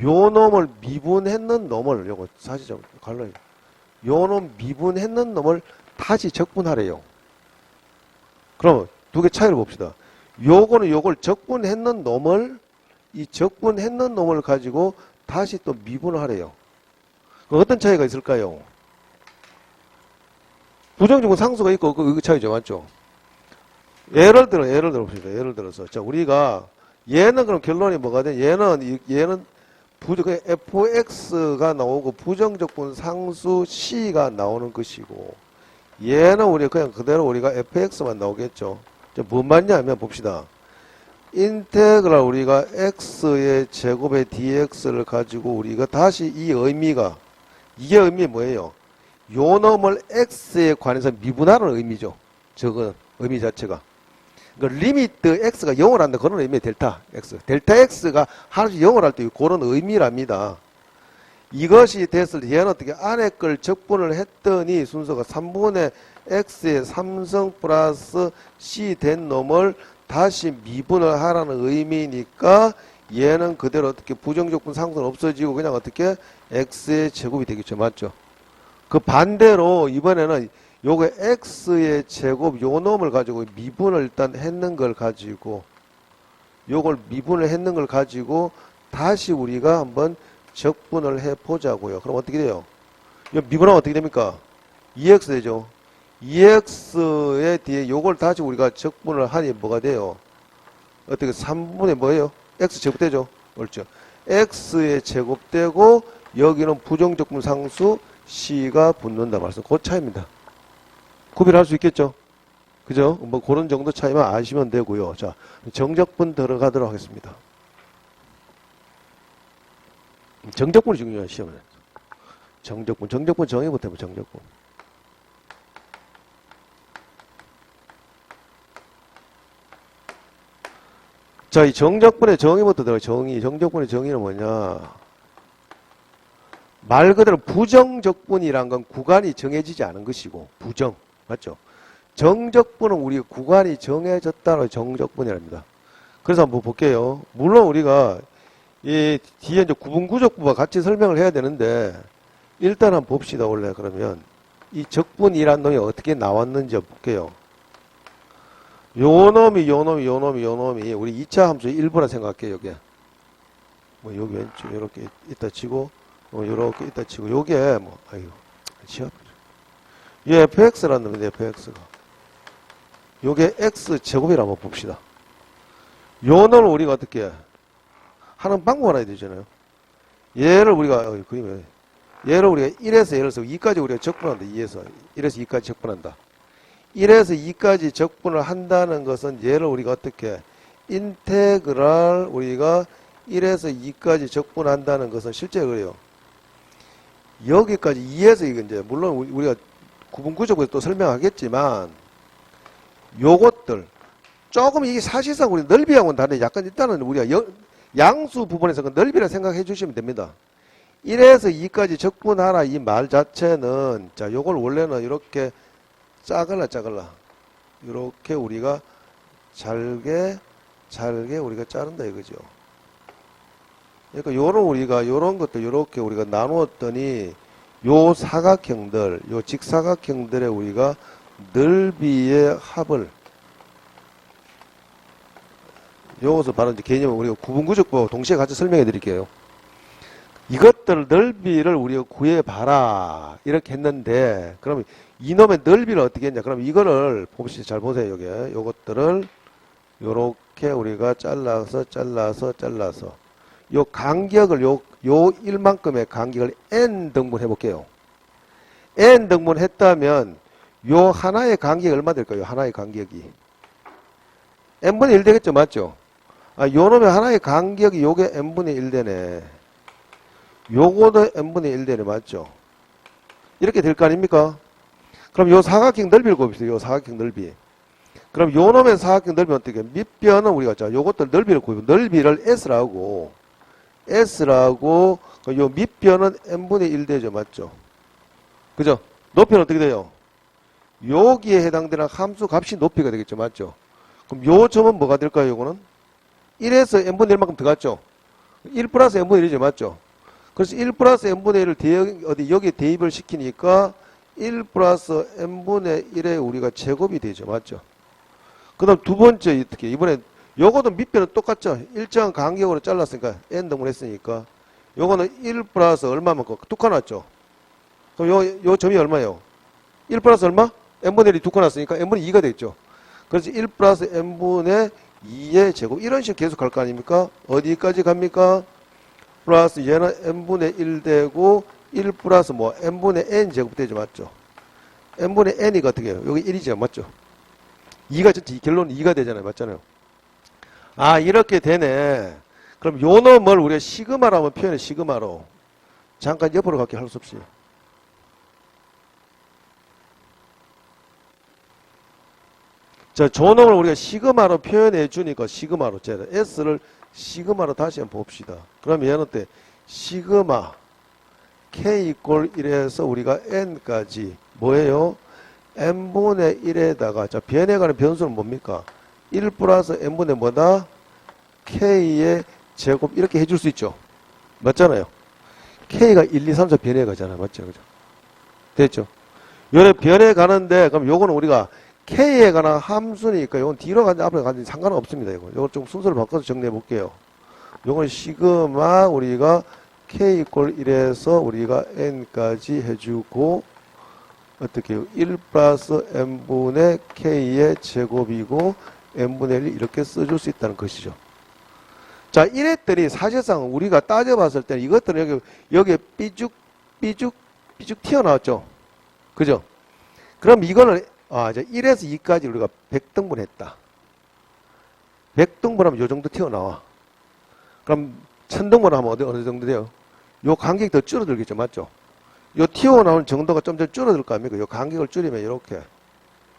Speaker 1: 요 놈을 미분했는 놈을, 요거 사실 좀 갈라요. 요 놈 미분했는 놈을 다시 적분하래요. 그럼 두 개 차이를 봅시다. 요거는 요걸 적분했는 놈을, 이 적분했는 놈을 가지고 다시 또 미분을 하래요. 어떤 차이가 있을까요? 부정적분 상수가 있고 그 차이죠. 맞죠? 예를 들어 봅시다. 예를 들어서. 자, 우리가 얘는 그럼 결론이 뭐가 돼? 얘는 fx가 나오고 부정적분 상수 c가 나오는 것이고, 얘는 우리가 그냥 그대로 우리가 fx만 나오겠죠. 자, 뭔 말이냐면 봅시다. 인테그랄 우리가 x의 제곱의 dx를 가지고 우리가 다시 이 의미가, 이게 의미 뭐예요? 요 놈을 x에 관해서 미분하는 의미죠. 저거 의미 자체가. 그러니까 리미트 x가 0을 한다. 그런 의미의 델타 x. 델타 x가 하나씩 0을 할 때 그런 의미랍니다. 이것이 됐을 때 얘는 어떻게 안에 걸 적분을 했더니 순서가 3분의 x의 3성 플러스 c 된 놈을 다시 미분을 하라는 의미니까 얘는 그대로 어떻게 부정적분 상수는 없어지고 그냥 어떻게 x의 제곱이 되겠죠. 맞죠? 그 반대로 이번에는 요거 x의 제곱 요 놈을 가지고 미분을 일단 했는 걸 가지고 요걸 미분을 했는 걸 가지고 다시 우리가 한번 적분을 해 보자고요. 그럼 어떻게 돼요? 요 미분하면 어떻게 됩니까? 2x 되죠. 2x의 뒤에 요걸 다시 우리가 적분을 하니 뭐가 돼요? 어떻게 3분의 뭐예요? x 제곱 되죠. 옳죠. x의 제곱 되고 여기는 부정적분 상수 c가 붙는다 말씀. 그 차이입니다. 구별할 수 있겠죠? 그죠? 뭐 그런 정도 차이만 아시면 되고요. 자, 정적분 들어가도록 하겠습니다. 정적분이 중요한 시험은. 정적분 정의부터 해보 정적분. 자, 이 정적분의 정의부터 들어가. 정적분의 정의는 뭐냐? 말 그대로 부정적분이란 건 구간이 정해지지 않은 것이고, 부정. 맞죠? 정적분은 우리가 구간이 정해졌다는 정적분이랍니다. 그래서 한번 볼게요. 물론 우리가 이 뒤에 이제 구분구적부와 같이 설명을 해야 되는데, 일단 한번 봅시다. 원래 그러면 이 적분이란 놈이 어떻게 나왔는지 볼게요. 요 놈이 우리 2차 함수 일부라 생각할게요. 여기 뭐 여기 왼쪽 이렇게 있다 치고 요렇게 있다 치고 요게 뭐 아이고 시합 이 fx라는 놈인데 fx가 요게 x 제곱이라 한번 봅시다. 요 놈을 우리가 어떻게 하는 방법 하나 되잖아요. 얘를 우리가 얘를 우리가 1에서 예를 들어서 2까지 우리가 적분한다. 2에서 2까지 적분한다. 1에서 2까지 적분을 한다는 것은 얘를 우리가 어떻게 인테그랄 우리가 1에서 2까지 적분한다는 것은 실제 그래요. 여기까지 2에서 이제 물론 우리가 구분구조에서 또 설명하겠지만 요것들 조금 이게 사실상 우리 넓이하고는 다른데 약간 일단은 우리가 양수 부분에서 그 넓이라 생각해 주시면 됩니다. 1에서 2까지 적분하라 이 말 자체는 자 요걸 원래는 이렇게 짜글라 이렇게 우리가 잘게 우리가 자른다 이거죠. 그러니까 요런 것들 요렇게 우리가 나누었더니 요 사각형들 요 직사각형들의 우리가 넓이의 합을 요것을 바로 이제 개념을 우리가 구분구조법 동시에 같이 설명해 드릴게요. 이것들 넓이를 우리가 구해봐라 이렇게 했는데 그럼 이놈의 넓이를 어떻게 했냐? 그럼 이거를 봅시다. 잘 보세요. 여기 요것들을 요렇게 우리가 잘라서 요 간격을 요 1만큼의 간격을 n 등분 해볼게요. n 등분 했다면 요 하나의 간격이 얼마 될까요? 하나의 간격이 n분의 1 되겠죠? 맞죠? 아, 요놈의 하나의 간격이 요게 n분의 1 되네. 요거도 n분의 1 되네. 맞죠? 이렇게 될 거 아닙니까? 그럼 요 사각형 넓이를 곱시다. 요 사각형 넓이. 그럼 요 놈의 사각형 넓이는 어떻게? 밑변은 우리가 자, 요것들 넓이를 곱이고 넓이를 S라고 요 밑변은 n분의 1 되죠. 맞죠? 그죠? 높이는 어떻게 돼요? 여기에 해당되는 함수 값이 높이가 되겠죠. 맞죠? 그럼 요 점은 뭐가 될까요? 요거는 1에서 n분의 1만큼 들어갔죠. 1 플러스 n분의 1이죠. 맞죠? 그래서 1 플러스 n분의 1을 여기에 대입을 시키니까 1 플러스 n분의 1에 우리가 제곱이 되죠. 맞죠? 그 다음 두 번째, 어떻게, 이번엔, 요거도 밑변은 똑같죠? 일정한 간격으로 잘랐으니까, n등분 했으니까. 요거는 1 플러스 얼마만큼, 뚝 나왔죠? 그럼 요 점이 얼마예요? 1 플러스 얼마? n분의 1이 뚝 나왔으니까 n분의 2가 되겠죠? 그래서 1 플러스 n분의 2의 제곱. 이런 식으로 계속 갈 거 아닙니까? 어디까지 갑니까? 플러스 얘는 n분의 1 되고, 1 플러스 뭐, n분의 n 제곱 되죠. 맞죠? n분의 n이 어떻게 해요? 여기 1이죠. 맞죠? 2가 전체 결론은 2가 되잖아요. 맞잖아요. 아, 이렇게 되네. 그럼 요 놈을 우리가 시그마로 한번 표현해. 시그마로. 잠깐 옆으로 갈게 할 수 없이. 자, 저 놈을 우리가 시그마로 표현해 주니까 시그마로 쟤를 S를 시그마로 다시 한번 봅시다. 그럼 얘는 어때? 시그마 K 이꼴 1에서 우리가 N까지 뭐예요? n분의 1에다가 자 변해가는 변수는 뭡니까? 1 플러스 n분의 뭐다? k의 제곱 이렇게 해줄 수 있죠. 맞잖아요. k가 1, 2, 3, 4 변해가잖아요. 맞죠? 그죠? 됐죠? 요래 변해가는데 그럼 요거는 우리가 k에 관한 함수니까 요건 뒤로 가든지 앞으로 가든지 상관은 없습니다. 요거 좀 순서를 바꿔서 정리해 볼게요. 요건 시그마 우리가 k 이꼴 1에서 우리가 n까지 해주고 어떻게 해요? 1 플러스 n분의 k의 제곱이고 n분의 1 이렇게 써줄 수 있다는 것이죠. 자, 이랬더니 사실상 우리가 따져봤을 때는 이것들은 여기에 삐죽 튀어나왔죠. 그죠? 그럼 이거는 이제 1에서 2까지 우리가 100등분 했다. 100등분 하면 요 정도 튀어나와. 그럼 1000등분 하면 어느 정도 돼요? 요 간격이 더 줄어들겠죠. 맞죠? 요 튀어나오는 정도가 좀 더 줄어들 거 아닙니까? 요 간격을 줄이면 이렇게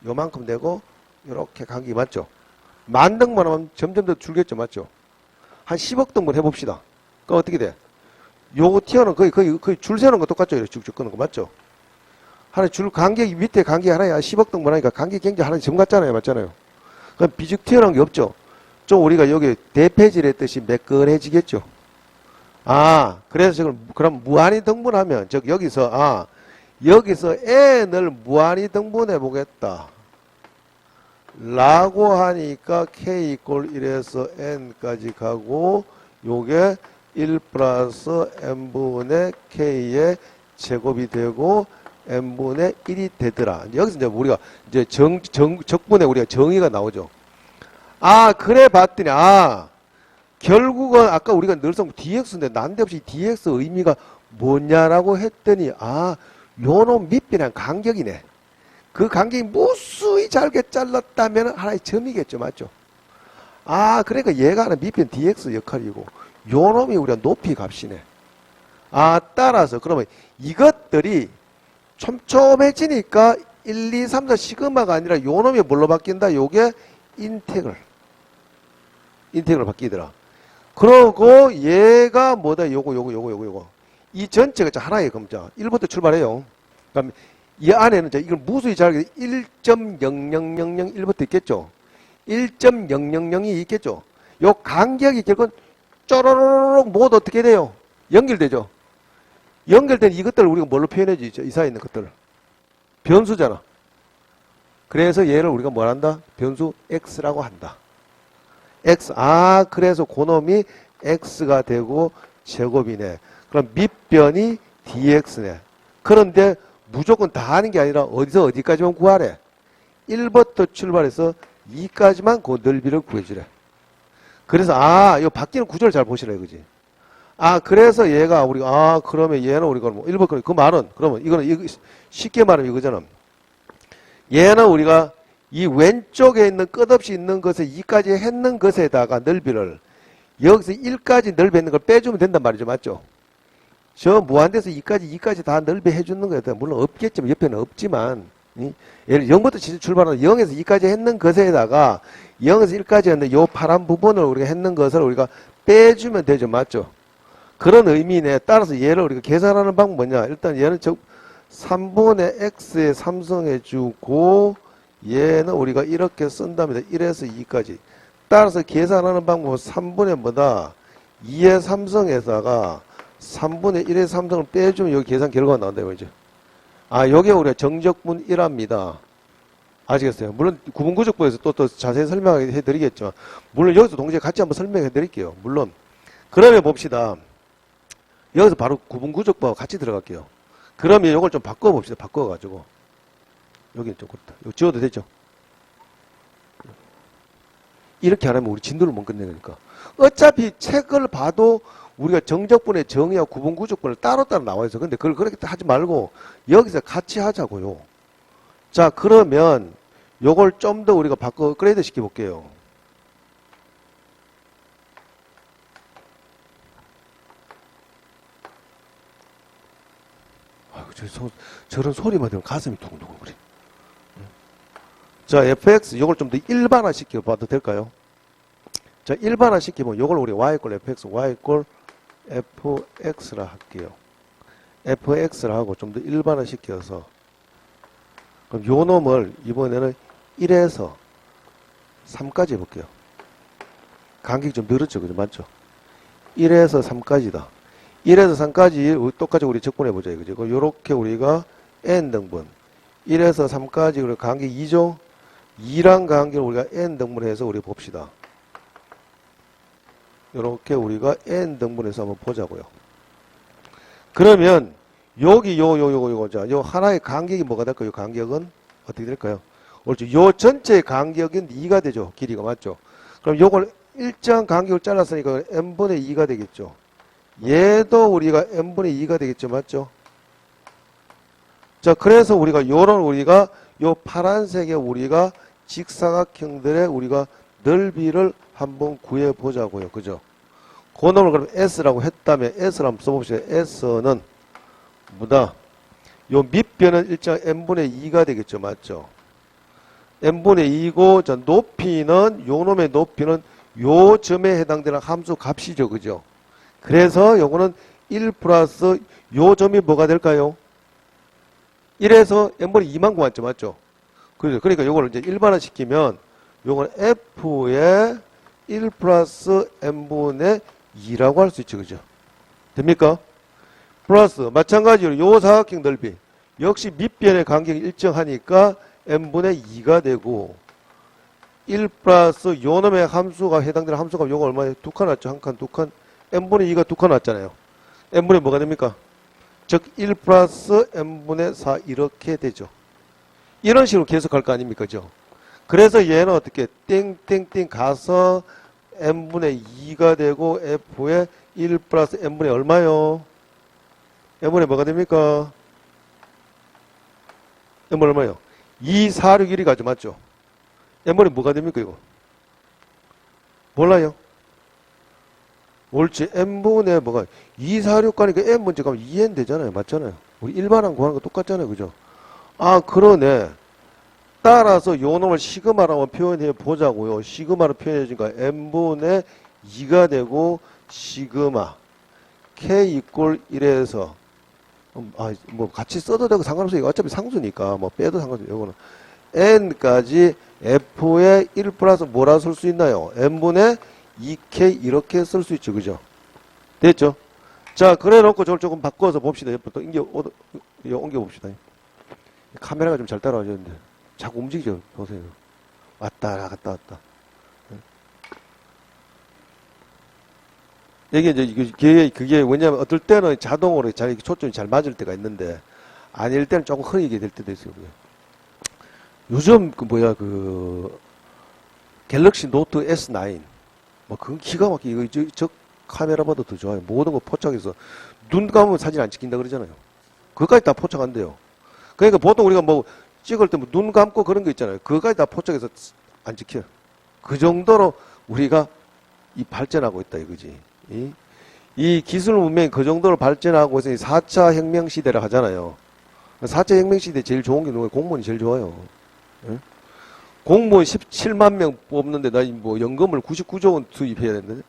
Speaker 1: 요만큼 되고 요렇게 간격이 맞죠? 10,000등분 하면 점점 더 줄겠죠. 맞죠? 한 10억 등분 해봅시다. 그럼 어떻게 돼? 요거 튀어나오는 거의 줄 세우는 거 똑같죠? 이렇게 쭉쭉 끄는 거 맞죠? 하나 줄 간격이 밑에 간격이 하나에 10억 등분 하니까 간격이 굉장히 하나의 점 같잖아요. 맞잖아요? 그럼 비죽 튀어나온 게 없죠? 좀 우리가 여기 대패질 했듯이 매끈해지겠죠? 그래서 지금, 그럼 무한히 등분하면, 즉, 여기서 n을 무한히 등분해 보겠다. 라고 하니까, k 이꼴 1에서 n까지 가고, 요게 1 플러스 n분의 k의 제곱이 되고, n분의 1이 되더라. 여기서 이제 우리가, 이제 적분에 우리가 정의가 나오죠. 그래 봤더니, 결국은 아까 우리가 늘상 dx인데 난데없이 dx 의미가 뭐냐라고 했더니 요놈 밑변한 간격이네. 그 간격이 무수히 잘게 잘랐다면 하나의 점이겠죠. 맞죠? 그러니까 얘가 하는 밑변 dx 역할이고 요놈이 우리가 높이 값이네. 따라서 그러면 이것들이 촘촘해지니까 1, 2, 3, 4 시그마가 아니라 요놈이 뭘로 바뀐다? 요게 인테그럴 바뀌더라. 그러고 얘가 뭐다? 요거. 이 전체가 하나의 검자. 1부터 출발해요. 그럼 이 안에는 이걸 무수히 잘게 1.0001부터 있겠죠. 1.000이 있겠죠. 요 간격이 결국은 쪼로로록 모두 어떻게 돼요? 연결되죠. 연결된 이것들을 우리가 뭘로 표현해주죠? 이 사이에 있는 것들을. 변수잖아. 그래서 얘를 우리가 뭘 한다? 변수 x라고 한다. x, 그래서 그놈이 x가 되고 제곱이네. 그럼 밑변이 dx네. 그런데 무조건 다 하는 게 아니라 어디서 어디까지만 구하래? 1부터 출발해서 2까지만 그 넓이를 구해주래. 그래서 이 바뀌는 구조를 잘 보시래, 그지? 그래서 얘가 우리가 그러면 얘는 우리가 뭐 1번 그 말은 그러면 이거는 쉽게 말하면 이거잖아. 얘는 우리가 이 왼쪽에 있는 끝없이 있는 것에 2까지 했는 것에다가 넓이를 여기서 1까지 넓이 했는 걸 빼주면 된단 말이죠. 맞죠? 저 무한대에서 2까지 다 넓이 해주는 거에 물론 없겠지만 옆에는 없지만 예를 0부터 출발하는 0에서 2까지 했는 것에다가 0에서 1까지 했는 요 파란 부분을 우리가 했는 것을 우리가 빼주면 되죠. 맞죠? 그런 의미네. 따라서 얘를 우리가 계산하는 방법 뭐냐? 일단 얘는 3분의 x에 삼성해주고 얘는 우리가 이렇게 쓴답니다. 1에서 2까지. 따라서 계산하는 방법은 3분의 뭐다? 2의 삼성에다가 3분의 1의 삼성을 빼주면 여기 계산 결과가 나온다 이거죠. 아, 여기 우리가 정적분 1합니다. 아시겠어요? 물론 구분구적부에서 또 자세히 설명해 드리겠지만, 물론 여기서 동시에 같이 한번 설명해 드릴게요. 물론. 그러면 봅시다. 여기서 바로 구분구적부하고 같이 들어갈게요. 그러면 이걸 좀 바꿔봅시다. 바꿔가지고. 여기는 좀 그렇다. 이거 지워도 되죠? 이렇게 안 하면 우리 진도를 못 끝내니까. 어차피 책을 봐도 우리가 정적분의 정의와 구분구적분을 따로따로 나와 있어. 근데 그걸 그렇게 하지 말고 여기서 같이 하자고요. 자, 그러면 요걸 좀 더 우리가 바꿔 업그레이드 시켜 볼게요. 아이고, 저런 소리만 들으면 가슴이 두근두근 그래. 자, fx 요걸 좀 더 일반화 시켜 봐도 될까요? 자, 일반화 시키면 요걸 우리 y 꼴 fx, y 꼴 fx라 할게요. fx라 하고 좀 더 일반화 시켜서, 그럼 요 놈을 이번에는 1에서 3까지 해볼게요. 간격이 좀 늘었죠. 그죠? 맞죠? 1에서 3까지다. 1에서 3까지 똑같이 우리 적분해보자. 그죠? 요렇게 우리가 n등분. 1에서 3까지 우리 간격 2죠? 2란 간격을 우리가 n등분해서 우리 봅시다. 요렇게 우리가 n등분해서 한번 보자고요. 그러면 여기 요거 자, 요 하나의 간격이 뭐가 될까요? 요 간격은 어떻게 될까요? 옳죠. 요 전체의 간격은 2가 되죠. 길이가 맞죠. 그럼 요걸 일정 간격을 잘랐으니까 n분의 2가 되겠죠. 얘도 우리가 n분의 2가 되겠죠. 맞죠? 자, 그래서 우리가 우리가 요 파란색의 우리가 직사각형들의 우리가 넓이를 한번 구해 보자고요. 그죠? 그 놈을 그럼 S라고 했다면 S를 한번 써봅시다. S는 뭐다? 요 밑변은 일정 n분의 2가 되겠죠. 맞죠? n분의 2고, 자, 높이는, 요 놈의 높이는 요 점에 해당되는 함수 값이죠. 그죠? 그래서 요거는 1 플러스 요 점이 뭐가 될까요? 1에서 n분의 2만 구하죠. 맞죠? 그죠? 그러니까 요거를 이제 일반화 시키면 요건 f의 1 플러스 n분의 2라고 할 수 있죠. 그죠? 됩니까? 플러스 마찬가지로 요 사각형 넓이 역시 밑변의 간격이 일정하니까 n분의 2가 되고 1 플러스 요 놈의 함수가 해당되는 함수가 요거 얼마예요? 2칸 왔죠? 한 칸, 두 칸. n분의 2가 2칸 왔잖아요. n분의 뭐가 됩니까? 즉 1 플러스 n분의 4 이렇게 되죠. 이런 식으로 계속 할 거 아닙니까? 그죠? 그래서 얘는 어떻게 땡땡땡 가서 n분의 2가 되고 f의 1 플러스 n분의 얼마요? n분의 뭐가 됩니까? n분의 얼마요? 2, 4, 6, 1이 가죠. 맞죠? n분의 뭐가 됩니까? 이거 몰라요? 옳지. n분의 뭐가 2, 4, 6 가니까 n 문제 가면 2n 되잖아요. 맞잖아요. 우리 일반항 구하는 거 똑같잖아요. 그죠? 아, 그러네. 따라서 요 놈을 시그마라고 표현해 보자고요. 시그마로 표현해 주니까 n분의 2가 되고 시그마 k 이꼴 1에서 뭐 같이 써도 되고 상관없어요. 어차피 상수니까 뭐 빼도 상관없어요. 요거는 n까지 f의 1 플러스 뭐라 쓸 수 있나요? n분의 2k 이렇게 쓸 수 있죠. 그죠? 됐죠? 자, 그래 놓고 저걸 조금 바꿔서 봅시다. 옆으로 또 옮겨 봅시다. 카메라가 좀 잘 따라와주는데 자꾸 움직이죠. 보세요. 왔다 갔다 왔다. 이게 이제 그게 뭐냐면 어떨 때는 자동으로 잘 초점이 잘 맞을 때가 있는데 아닐 때는 조금 흐리게 될 때도 있어요. 요즘 그 갤럭시 노트 S9 뭐 그건 기가 막히게 저 카메라보다 더 좋아요. 모든 거 포착해서 눈 감으면 사진 안 찍힌다 그러잖아요. 그거까지 다 포착한대요. 그러니까 보통 우리가 뭐 찍을 때 뭐 눈 감고 그런 거 있잖아요. 그거까지 다 포착해서 안 찍혀요. 그 정도로 우리가 이 발전하고 있다 이거지. 이 기술 문명이 그 정도로 발전하고 있으니 4차 혁명 시대라 하잖아요. 4차 혁명 시대 제일 좋은 게 누구예요? 공무원이 제일 좋아요. 예? 공무원 17만 명 뽑는데 나 뭐 연금을 99조 원 투입해야 되는데.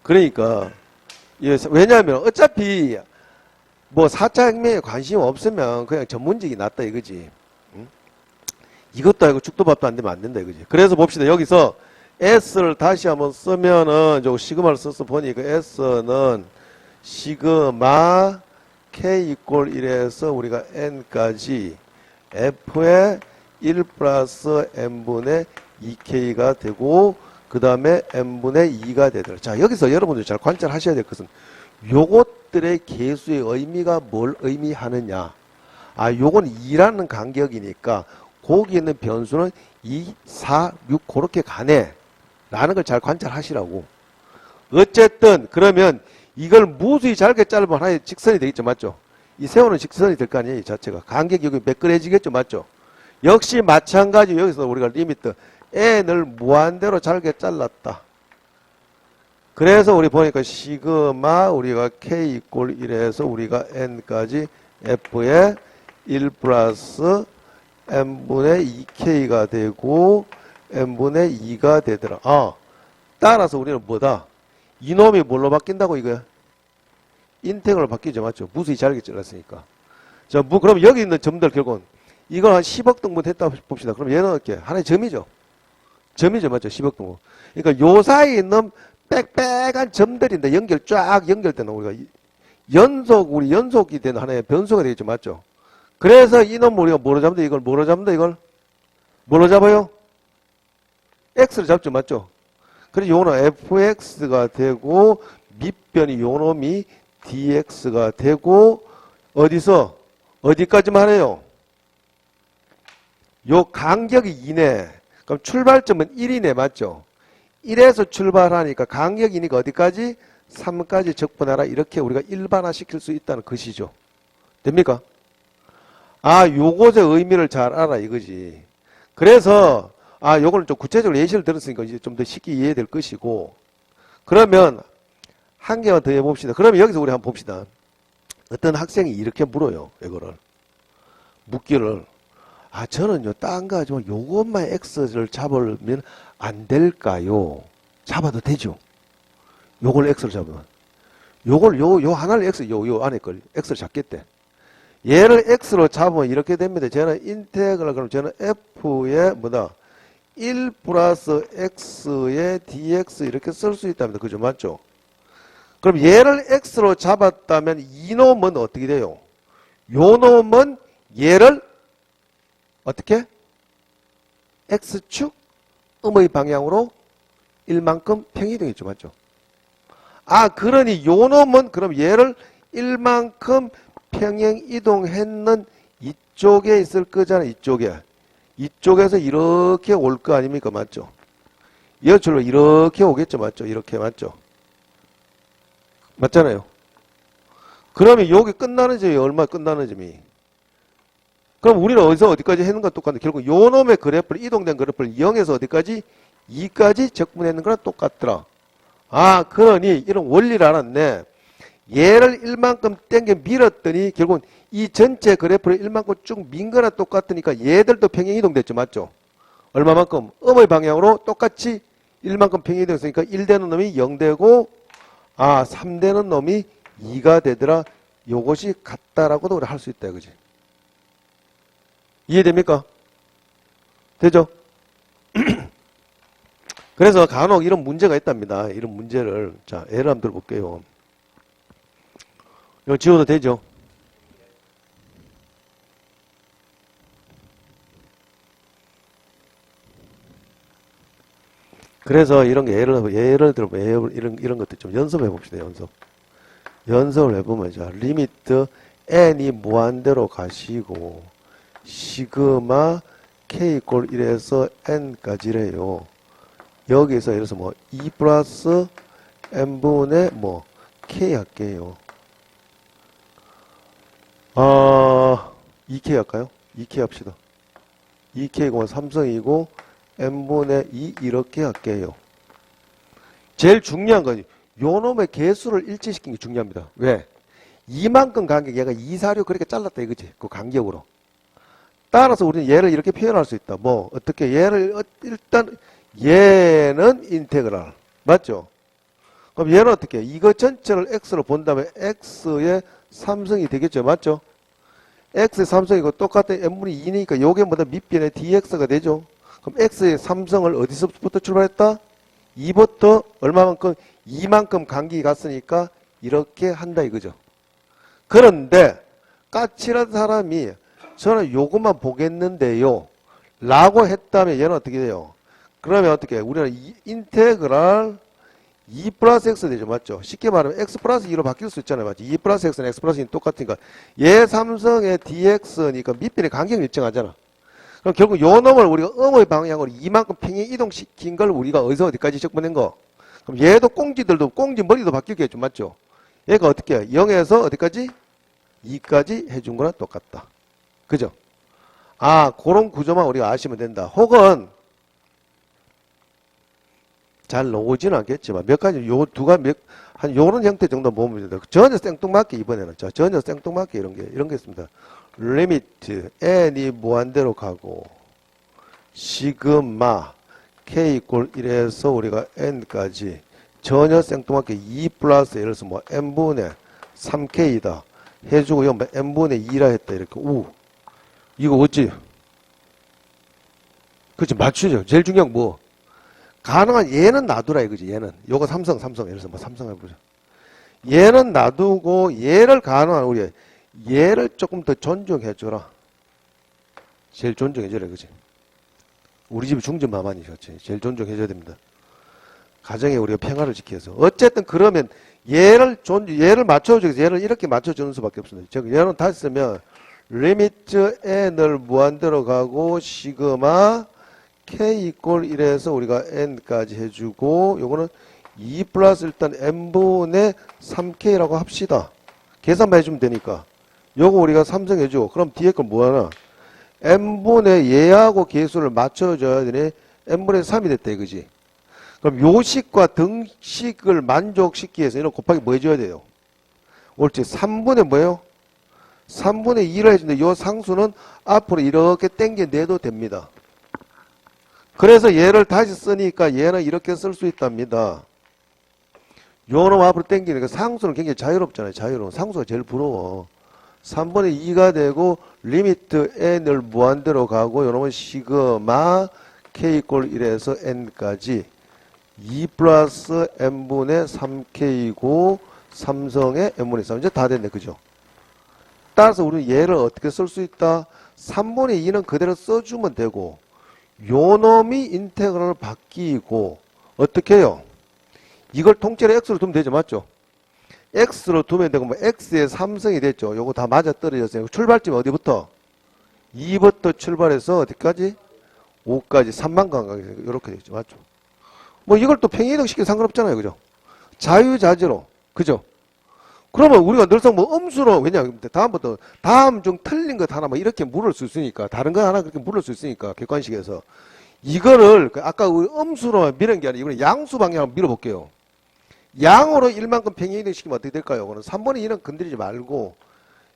Speaker 1: 그러니까 왜냐하면 어차피 뭐 4차 혁명에 관심 없으면 그냥 전문직이 낫다 이거지. 응? 이것도 아니고 죽도 밥도 안 되면 안 된다 이거지. 그래서 봅시다. 여기서 S를 다시 한번 쓰면은, 저 시그마를 써서 보니까 S는 시그마 K 이꼴 1에서 우리가 N까지 F의 1 플러스 N분의 2K가 되고, 그 다음에 N분의 2가 되더라. 자, 여기서 여러분들 잘 관찰하셔야 될 것은, 요것들의 개수의 의미가 뭘 의미하느냐. 아, 요건 2라는 간격이니까, 거기 있는 변수는 2, 4, 6, 그렇게 가네. 라는 걸 잘 관찰하시라고. 어쨌든, 그러면 이걸 무수히 잘게 짧으면 하나의 직선이 되겠죠. 맞죠? 이 세우는 직선이 될 거 아니에요. 이 자체가. 간격이 여기 매끈해지겠죠. 맞죠? 역시 마찬가지 여기서 우리가 리미트 n을 무한대로 잘게 잘랐다. 그래서 우리 보니까 시그마 우리가 k 이꼴 1에서 우리가 n까지 f의 1 플러스 n분의 2k가 되고 n분의 2가 되더라. 아, 따라서 우리는 뭐다? 이놈이 뭘로 바뀐다고 이거야? 인teg으로 바뀌죠. 맞죠? 무수히 잘게 잘랐으니까. 자, 그럼 여기 있는 점들 결국은 이걸 한 10억 등분 했다 봅시다. 그럼 얘는 어떻게? 하나의 점이죠. 점이죠. 맞죠? 10억 등분. 그러니까 요 사이에 있는 빽빽한 점들인데 쫙 연결되는 우리가 우리 연속이 되는 하나의 변수가 되겠죠. 맞죠? 그래서 이놈 우리가 뭐로 잡는다? 이걸 뭐로 잡는다? 이걸 뭐로 잡아요? x를 잡죠. 맞죠? 그래서 요는 fx가 되고 밑변이 요놈이 dx가 되고 어디까지만 해요? 요 간격이 2네. 그럼 출발점은 1이네. 맞죠? 1에서 출발하니까 간격이니까 어디까지? 3까지 적분하라. 이렇게 우리가 일반화 시킬 수 있다는 것이죠. 됩니까? 아, 요것의 의미를 잘 알아 이거지. 그래서 요거는 좀 구체적으로 예시를 들었으니까 이제 좀 더 쉽게 이해될 것이고. 그러면 한 개만 더 해봅시다. 그러면 여기서 우리 한번 봅시다. 어떤 학생이 이렇게 물어요. 이거를. 묻기를. 저는요, 딴 거 하지만 요것만 X를 잡으면 안 될까요? 잡아도 되죠. 요걸 X를 잡으면. 요 하나를 X, 요 안에 걸 X를 잡겠대. 얘를 X로 잡으면 이렇게 됩니다. 쟤는 인테그럴, 그럼 쟤는 F의 1 플러스 X의 DX 이렇게 쓸 수 있답니다. 그죠? 맞죠? 그럼 얘를 X로 잡았다면 이놈은 어떻게 돼요? 요 놈은 얘를 어떻게? X축 음의 방향으로 1만큼 평이동했죠. 맞죠? 그러니 요 놈은 그럼 얘를 1만큼 평행 이동했는 이쪽에 있을 거잖아. 이쪽에서 이렇게 올 거 아닙니까? 맞죠? 여출로 이렇게 오겠죠. 맞죠? 이렇게 맞죠? 맞잖아요. 그러면 여기 끝나는 점이 얼마 끝나는 점이? 그럼 우리는 어디서 어디까지 했는 건 똑같은데 결국 요 놈의 그래프를 이동된 그래프를 0에서 어디까지? 2까지 적분했는 거랑 똑같더라. 그러니 이런 원리를 알았네. 얘를 1만큼 땡겨 밀었더니 결국은 이 전체 그래프를 1만큼 쭉 민 거랑 똑같으니까 얘들도 평행 이동됐죠. 맞죠? 얼마만큼? 음의 방향으로 똑같이 1만큼 평행 이동했으니까 1 되는 놈이 0 되고 3 되는 놈이 2가 되더라. 요것이 같다라고도 우리 할 수 있다. 그지? 이해됩니까? 되죠? 그래서 간혹 이런 문제가 있답니다. 이런 문제를. 자, 예를 한번 들어볼게요. 이거 지워도 되죠? 그래서 이런 게 예를 들어 이런 것들 좀 연습해 봅시다. 연습을 해보면 자, 리미트 n이 무한대로 가시고 시그마 k 이꼴 1에서 n까지래요. 여기서 예를 들어서 2 플러스 n분의 k 할게요. 2k 할까요? 2k 합시다. 2k가 삼성이고 n분의 2 이렇게 할게요. 제일 중요한 건 요놈의 개수를 일치시키는 게 중요합니다. 왜? 이만큼 간격 얘가 2, 4, 6 그렇게 잘랐다 이거지. 그 간격으로. 따라서 우리는 얘를 이렇게 표현할 수 있다. 어떻게 얘를 일단 얘는 인테그랄. 맞죠? 그럼 얘는 어떻게? 이거 전체를 x로 본다면 x의 3승이 되겠죠. 맞죠? x의 3승이고 똑같은 n분의 2니까 요게 밑변의 dx가 되죠. 그럼 x의 3승을 어디서부터 출발했다? 2부터 얼마만큼? 2만큼 간격이 갔으니까 이렇게 한다 이거죠. 그런데 까칠한 사람이 저는 요것만 보겠는데요 라고 했다면 얘는 어떻게 돼요? 그러면 어떻게 해요? 우리는 인테그랄 2 플러스 x 되죠. 맞죠? 쉽게 말하면 x 플러스 2로 바뀔 수 있잖아요. 맞죠? 2 플러스 x는 x 플러스 2는 똑같으니까 얘 삼성의 dx니까 밑변의 간격을 일정하잖아. 그럼 결국 요 놈을 우리가 음의 방향으로 이만큼 평행 이동시킨 걸 우리가 어디서 어디까지 적분한 거? 그럼 얘도 꽁지들도 꽁지 머리도 바뀌겠죠. 맞죠? 얘가 어떻게 해요? 0에서 어디까지? 2까지 해준 거랑 똑같다. 그죠? 아, 그런 구조만 우리가 아시면 된다. 혹은 잘 나오지는 않겠지만 몇 가지 요 한 요런 형태 정도 보면 된다. 전혀 생뚱맞게 이번에는 전혀 생뚱맞게 이런 게 있습니다. 리미트 n이 무한대로 가고 시그마 k 이꼴 1에서 우리가 n까지 전혀 생뚱맞게 2 플러스 예를 들어서 뭐 n분의 3k다 해주고 이거 n분의 2라 했다 이렇게 이거 어찌 그치 맞추죠. 제일 중요한 뭐 가능한 얘는 놔두라 이거지. 얘는 요거 삼성 예를 들어서 뭐 삼성 해보자. 얘는 놔두고 얘를 가능한 우리 얘를 조금 더 존중해줘라. 제일 존중해줘라 그치. 우리 집이 중전마만이셨지. 제일 존중해줘야 됩니다. 가정에 우리가 평화를 지켜서 어쨌든 그러면 얘를 맞춰주기 위해서 얘를 이렇게 맞춰주는 수밖에 없습니다. 즉 얘는 다시 쓰면 리미트 n을 무한대로 가고 시그마 k 이꼴 1에서 우리가 n까지 해주고 요거는 2 플러스 일단 n분의 3k라고 합시다. 계산만 해주면 되니까 요거 우리가 삼성해주고 그럼 뒤에 건 뭐하나 n분의 얘하고 개수를 맞춰줘야 되니 n분의 3이 됐다 이거지. 그럼 요식과 등식을 만족시키기 위해서 이런 곱하기 뭐 해줘야 돼요? 옳지. 3분의 뭐예요? 3분의 2를 해주는데 요 상수는 앞으로 이렇게 당겨내도 됩니다. 그래서 얘를 다시 쓰니까 얘는 이렇게 쓸 수 있답니다. 요놈 앞으로 당기니까 상수는 굉장히 자유롭잖아요. 자유로운. 상수가 제일 부러워. 3분의 2가 되고 리미트 n을 무한대로 가고 요놈은 시그마 k 이꼴 1에서 n까지 2 플러스 n분의 3k이고 삼성의 n분의 3 이제 다 됐네. 그죠? 따라서 우리는 얘를 어떻게 쓸 수 있다? 3분의 2는 그대로 써주면 되고 요 놈이 인테그랄로 바뀌고 어떻게 해요? 이걸 통째로 x로 두면 되죠. 맞죠? x로 두면 되고 뭐 x의 삼성이 됐죠. 요거 다 맞아 떨어졌어요. 출발점 어디부터? 2부터 출발해서 어디까지? 5까지 3만 간격이 이렇게 되죠. 맞죠? 뭐 이걸 또 평행이동 시키기 상관없잖아요. 그죠? 자유자재로. 그죠? 그러면 우리가 늘상 뭐 음수로 왜냐 다음부터 다음 중 틀린 것 하나 뭐 이렇게 물을 수 있으니까 다른 거 하나 그렇게 물을 수 있으니까 객관식에서 이거를 아까 우리 음수로 밀은 게 아니라 이거는 양수 방향으로 밀어볼게요. 양으로 1만큼 평행이동 시키면 어떻게 될까요? 그거는 3분의 2는 건드리지 말고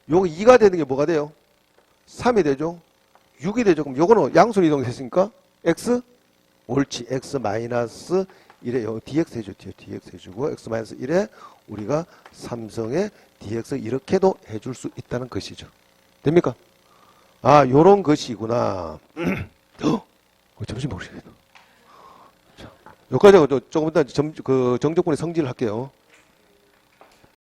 Speaker 1: 요거 2가 되는 게 뭐가 돼요? 3이 되죠? 6이 되죠? 그럼 요거는 양수로 이동했으니까 x? 옳지. x 마이너스 1에 여기 dx 해줘. dx 해주고 x 마이너스 1에 우리가 삼성의 dx 이렇게도 해줄 수 있다는 것이죠. 됩니까? 아, 요런 것이구나. 점심 먹으시겠다. 자, 여기까지 조금 이따 정적분의 성질을 할게요.